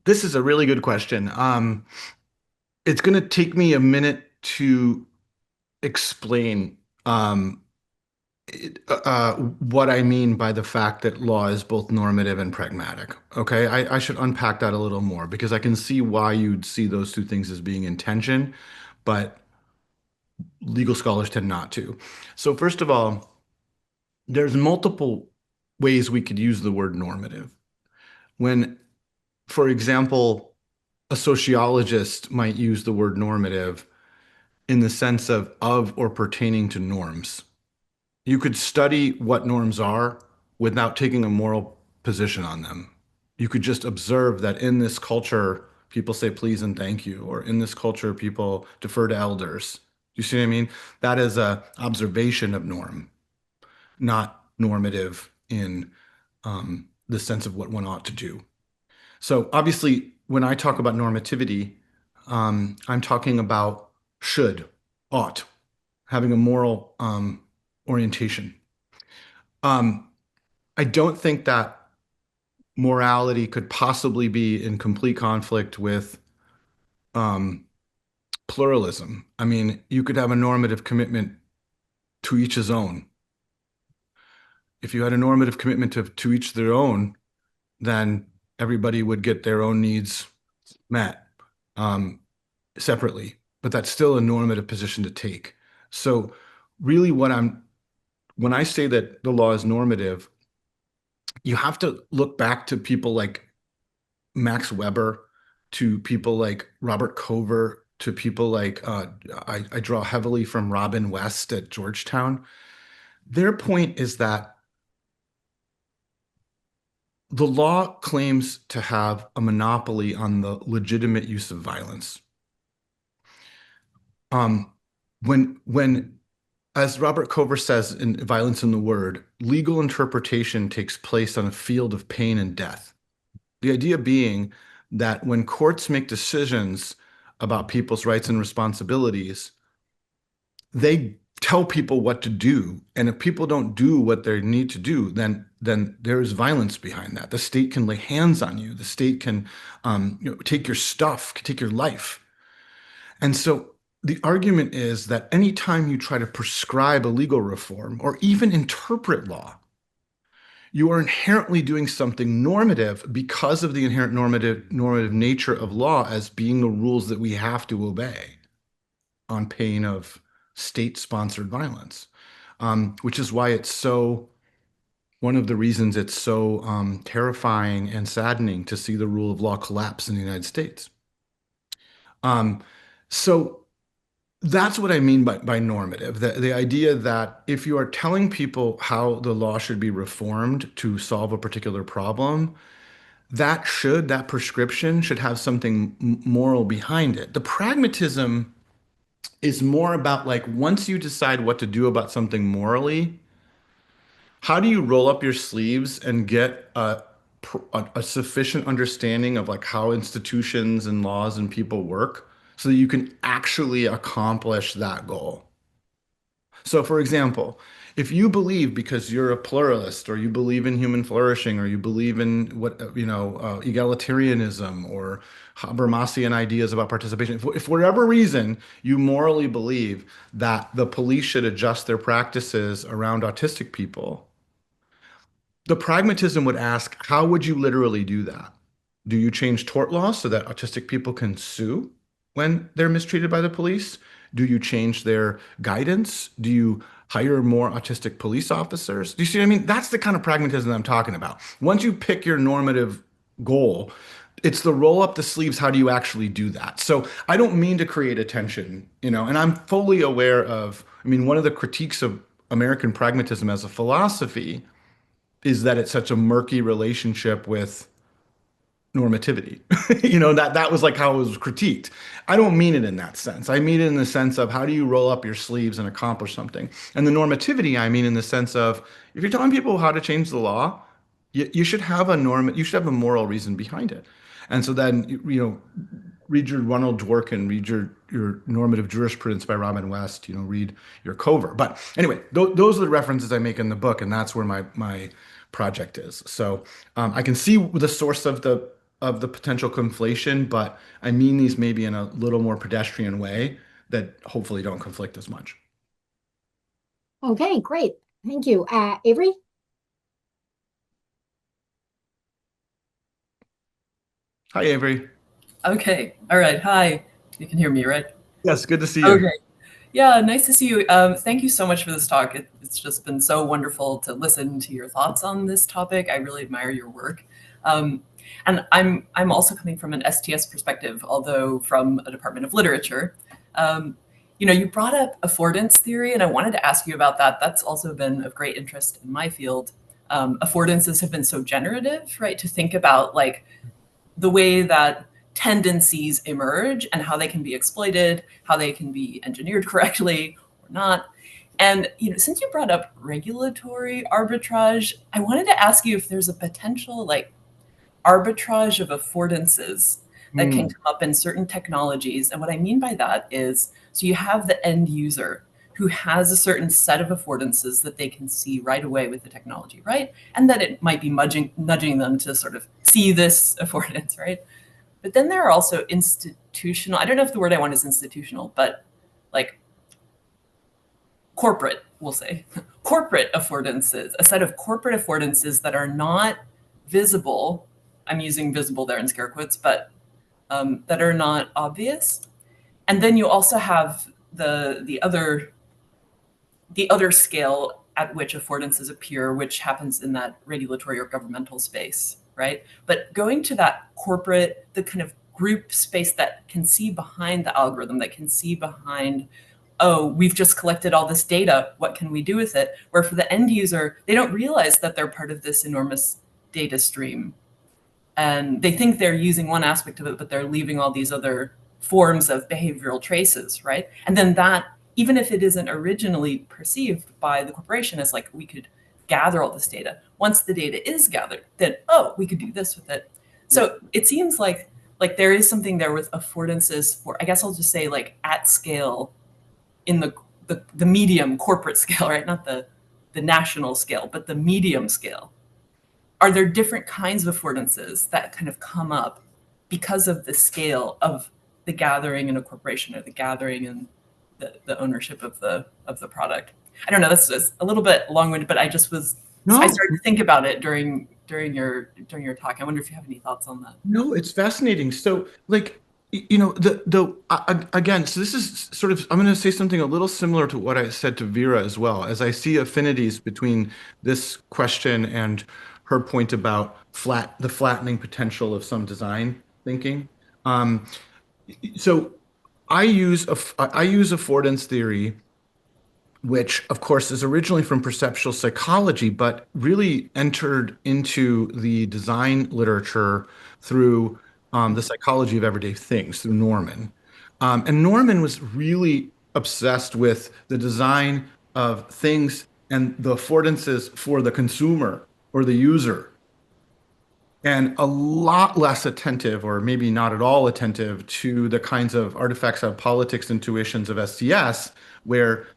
This is a really good question. It's going to take me a minute to explain what I mean by the fact that law is both normative and pragmatic. Okay, I should unpack that a little more because I can see why you'd see those two things as being in tension, but legal scholars tend not to. So first of all, there's multiple ways we could use the word normative. When, for example, a sociologist might use the word normative in the sense of or pertaining to norms. You could study what norms are without taking a moral position on them. You could just observe that in this culture, people say please and thank you, or in this culture, people defer to elders. You see what I mean? That is a observation of norm, not normative in the sense of what one ought to do. So obviously, when I talk about normativity, I'm talking about should, ought, having a moral orientation. I don't think that morality could possibly be in complete conflict with pluralism. I mean, you could have a normative commitment to each his own. If you had a normative commitment to each their own, then everybody would get their own needs met separately. But that's still a normative position to take. So really when I say that the law is normative, you have to look back to people like Max Weber, to people like Robert Cover, to people like I draw heavily from Robin West at Georgetown. Their point is that the law claims to have a monopoly on the legitimate use of violence. When, as Robert Cover says in Violence in the Word, legal interpretation takes place on a field of pain and death. The idea being that when courts make decisions about people's rights and responsibilities, they tell people what to do. And if people don't do what they need to do, then there is violence behind that. The state can lay hands on you. The state can take your stuff, take your life. And so the argument is that anytime you try to prescribe a legal reform or even interpret law, you are inherently doing something normative because of the inherent normative nature of law as being the rules that we have to obey on pain of state-sponsored violence, which is why it's so, one of the reasons it's so terrifying and saddening to see the rule of law collapse in the United States. So that's what I mean by normative, the idea that if you are telling people how the law should be reformed to solve a particular problem, that prescription should have something moral behind it. The pragmatism is more about like, once you decide what to do about something morally, how do you roll up your sleeves and get a sufficient understanding of like how institutions and laws and people work so that you can actually accomplish that goal? So, for example, if you believe because you're a pluralist or you believe in human flourishing or you believe in egalitarianism or Habermasian ideas about participation, if for whatever reason you morally believe that the police should adjust their practices around autistic people, the pragmatism would ask, how would you literally do that? Do you change tort laws so that autistic people can sue when they're mistreated by the police? Do you change their guidance? Do you hire more autistic police officers? Do you see what I mean? That's the kind of pragmatism I'm talking about. Once you pick your normative goal, it's the roll up the sleeves. How do you actually do that? So I don't mean to create a tension, and I'm fully aware of, one of the critiques of American pragmatism as a philosophy is that it's such a murky relationship with normativity. That was like how it was critiqued. I don't mean it in that sense. I mean it in the sense of how do you roll up your sleeves and accomplish something? And the normativity, I mean in the sense of if you're telling people how to change the law, you should have you should have a moral reason behind it. And so then, read your Ronald Dworkin, read your Normative Jurisprudence by Robin West, read your Cover. But anyway, those are the references I make in the book, and that's where my project is. So I can see the source of the potential conflation, but I mean these maybe in a little more pedestrian way that hopefully don't conflict as much. Okay, great. Thank you. Avery? Hi, Avery. Okay. All right. Hi. You can hear me, right? Yes, good to see you. Okay. Yeah, nice to see you. Thank you so much for this talk. It's just been so wonderful to listen to your thoughts on this topic. I really admire your work. And I'm also coming from an STS perspective, although from a Department of Literature. You brought up affordance theory, and I wanted to ask you about that. That's also been of great interest in my field. Affordances have been so generative, right? To think about like the way that tendencies emerge and how they can be exploited, how they can be engineered correctly or not. And since you brought up regulatory arbitrage, I wanted to ask you if there's a potential like arbitrage of affordances that can come up in certain technologies. And what I mean by that is, so you have the end user who has a certain set of affordances that they can see right away with the technology, right? And that it might be nudging them to sort of see this affordance, right? But then there are also institutional, I don't know if the word I want is institutional, but like corporate, we'll say, corporate affordances, a set of corporate affordances that are not visible. I'm using visible there in scare quotes, but that are not obvious. And then you also have the other scale at which affordances appear, which happens in that regulatory or governmental space, right? But going to that corporate, the kind of group space that can see behind the algorithm, that can see behind, oh, we've just collected all this data, what can we do with it? Where for the end user, they don't realize that they're part of this enormous data stream. And they think they're using one aspect of it, but they're leaving all these other forms of behavioral traces, right? And then that, even if it isn't originally perceived by the corporation as like, we could gather all this data, once the data is gathered, then, oh, we could do this with it. So it seems like there is something there with affordances for, I guess I'll just say like at scale in the medium corporate scale, right? Not the national scale, but the medium scale. Are there different kinds of affordances that kind of come up because of the scale of the gathering in a corporation or the gathering in the ownership of the product? I don't know, that's just a little bit long-winded, but I just was, I started to think about it during your talk. I wonder if you have any thoughts on that. No, it's fascinating. So like, again, so this is sort of, I'm going to say something a little similar to what I said to Vera as well, as I see affinities between this question and her point about the flattening potential of some design thinking. So I use affordance theory, which of course is originally from perceptual psychology, but really entered into the design literature through the psychology of everyday things, through Norman. And Norman was really obsessed with the design of things and the affordances for the consumer or the user, and a lot less attentive, or maybe not at all attentive, to the kinds of artifacts of politics intuitions of STS, where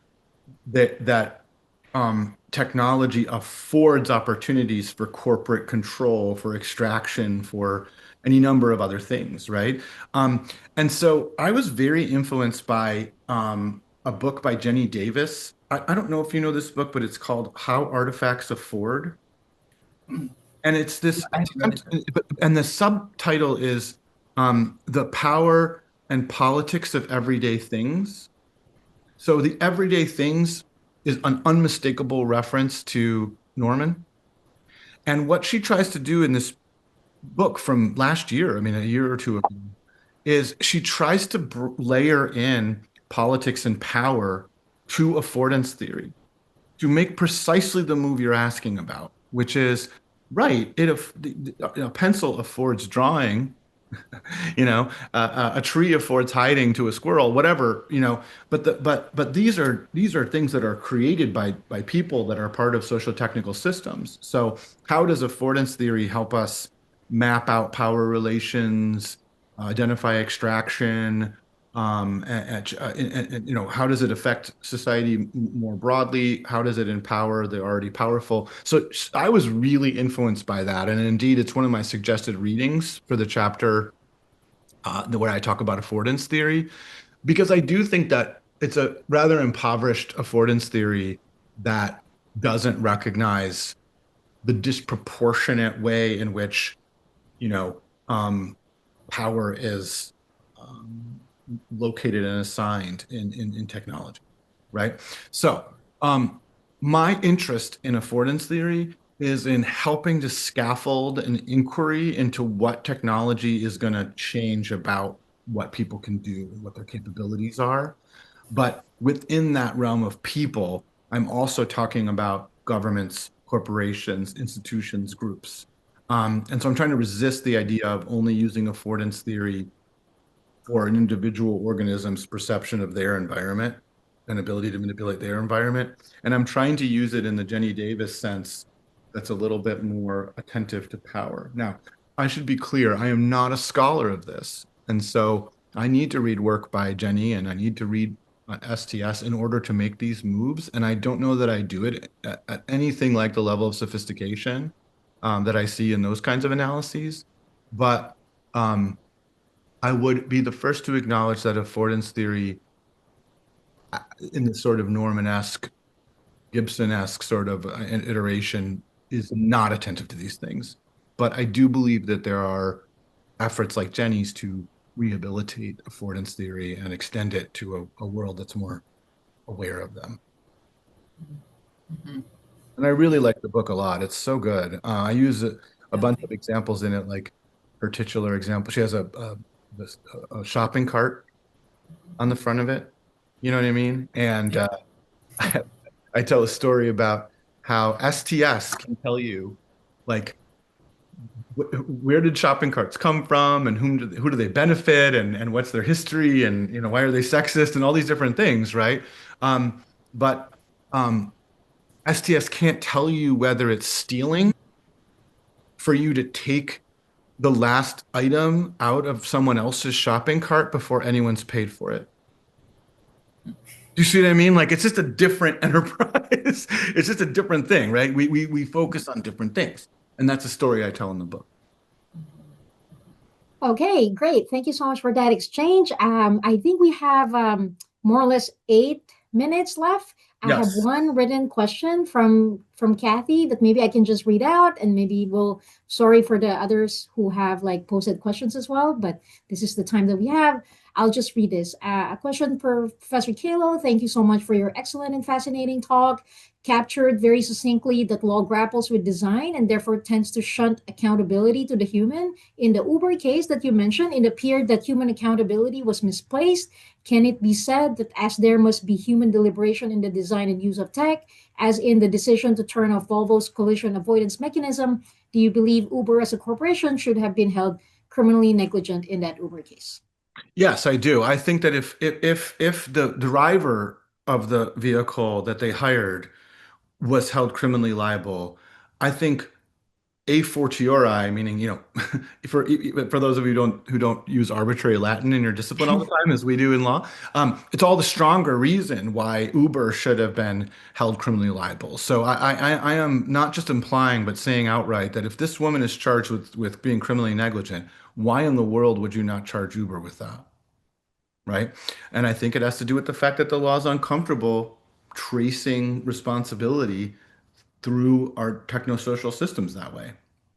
that technology affords opportunities for corporate control, for extraction, for any number of other things, right? And so I was very influenced by a book by Jenny Davis. I don't know if you know this book, but it's called How Artifacts Afford. And it's this attempt, and the subtitle is The Power and Politics of Everyday Things. So the everyday things is an unmistakable reference to Norman. And what she tries to do in this book from last year, I mean, a year or two ago, is she tries to layer in politics and power to affordance theory to make precisely the move you're asking about, which is, right, a pencil affords drawing, a tree affords hiding to a squirrel, whatever, but these are things that are created by people that are part of social technical systems. So how does affordance theory help us map out power relations, identify extraction, and how does it affect society more broadly? How does it empower the already powerful? So I was really influenced by that. And indeed, it's one of my suggested readings for the chapter where I talk about affordance theory, because I do think that it's a rather impoverished affordance theory that doesn't recognize the disproportionate way in which, power is located and assigned in technology, right? So my interest in affordance theory is in helping to scaffold an inquiry into what technology is going to change about what people can do and what their capabilities are. But within that realm of people, I'm also talking about governments, corporations, institutions, groups. And so I'm trying to resist the idea of only using affordance theory for an individual organism's perception of their environment and ability to manipulate their environment. And I'm trying to use it in the Jenny Davis sense that's a little bit more attentive to power. Now, I should be clear, I am not a scholar of this. And so I need to read work by Jenny, and I need to read STS in order to make these moves. And I don't know that I do it at anything like the level of sophistication that I see in those kinds of analyses. But I would be the first to acknowledge that affordance theory in the sort of Norman-esque, Gibson-esque sort of an iteration is not attentive to these things. But I do believe that there are efforts like Jenny's to rehabilitate affordance theory and extend it to a world that's more aware of them. Mhm. And I really like the book a lot. It's so good. I use a bunch of examples in it, like her titular example. She has a shopping cart on the front of it. You know what I mean? And I tell a story about how STS can tell you, like, where did shopping carts come from, and who do they benefit, and what's their history, and why are they sexist, and all these different things, right? But STS can't tell you whether it's stealing for you to take the last item out of someone else's shopping cart before anyone's paid for it. Do you see what I mean? Like, it's just a different enterprise. It's just a different thing, right? We focus on different things. And that's a story I tell in the book. Okay, great. Thank you so much for that exchange. I think we have more or less 8 minutes left. I have Yes. one written question from Kathy that maybe I can just read out, and maybe sorry for the others who have like posted questions as well, but this is the time that we have. I'll just read this. A question for Professor Calo. Thank you so much for your excellent and fascinating talk. Captured very succinctly that law grapples with design and therefore tends to shunt accountability to the human. In the Uber case that you mentioned, it appeared that human accountability was misplaced. Can it be said that as there must be human deliberation in the design and use of tech, as in the decision to turn off Volvo's collision avoidance mechanism, do you believe Uber as a corporation should have been held criminally negligent in that Uber case? Yes, I do. I think that if the driver of the vehicle that they hired was held criminally liable, I think a fortiori, meaning, for those of you who don't use arbitrary Latin in your discipline all the time, as we do in law, it's all the stronger reason why Uber should have been held criminally liable. So I am not just implying, but saying outright that if this woman is charged with being criminally negligent, why in the world would you not charge Uber with that? Right? And I think it has to do with the fact that the law is uncomfortable tracing responsibility through our technosocial systems that way.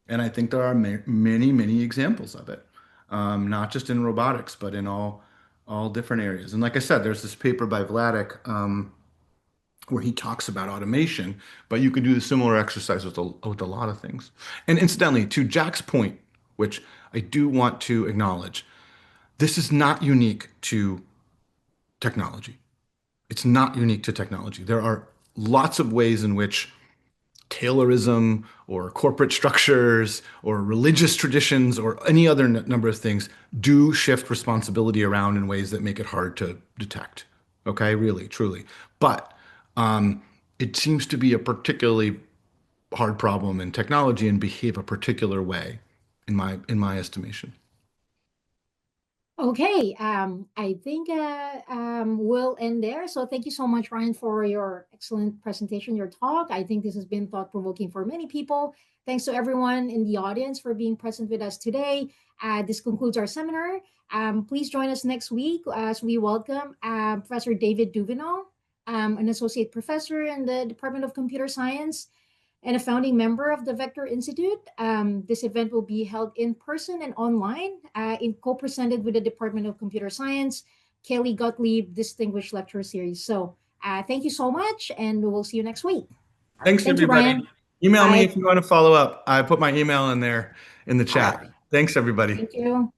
And I think there are many, many examples of it, not just in robotics, but in all different areas. And like I said, there's this paper by Vladeck where he talks about automation, but you can do the similar exercise with a lot of things. And incidentally, to Jack's point, which I do want to acknowledge, this is not unique to technology. It's not unique to technology. There are lots of ways in which Taylorism or corporate structures or religious traditions or any other number of things do shift responsibility around in ways that make it hard to detect. Okay, really, truly. But it seems to be a particularly hard problem in technology and behave a particular way, in my estimation. Okay, I think we'll end there. So thank you so much, Ryan, for your excellent presentation, your talk. I think this has been thought-provoking for many people. Thanks to everyone in the audience for being present with us today. This concludes our seminar. Please join us next week as we welcome Professor David Duvenel, an associate professor in the Department of Computer Science and a founding member of the Vector Institute. This event will be held in person and online, co-presented with the Department of Computer Science, Kelly Gottlieb Distinguished Lecture Series. So thank you so much, and we will see you next week. Thanks, Thank you, everybody. Ryan. Email me Bye. if you want to follow up. I put my email in there in the chat. Thanks, everybody. Thank you.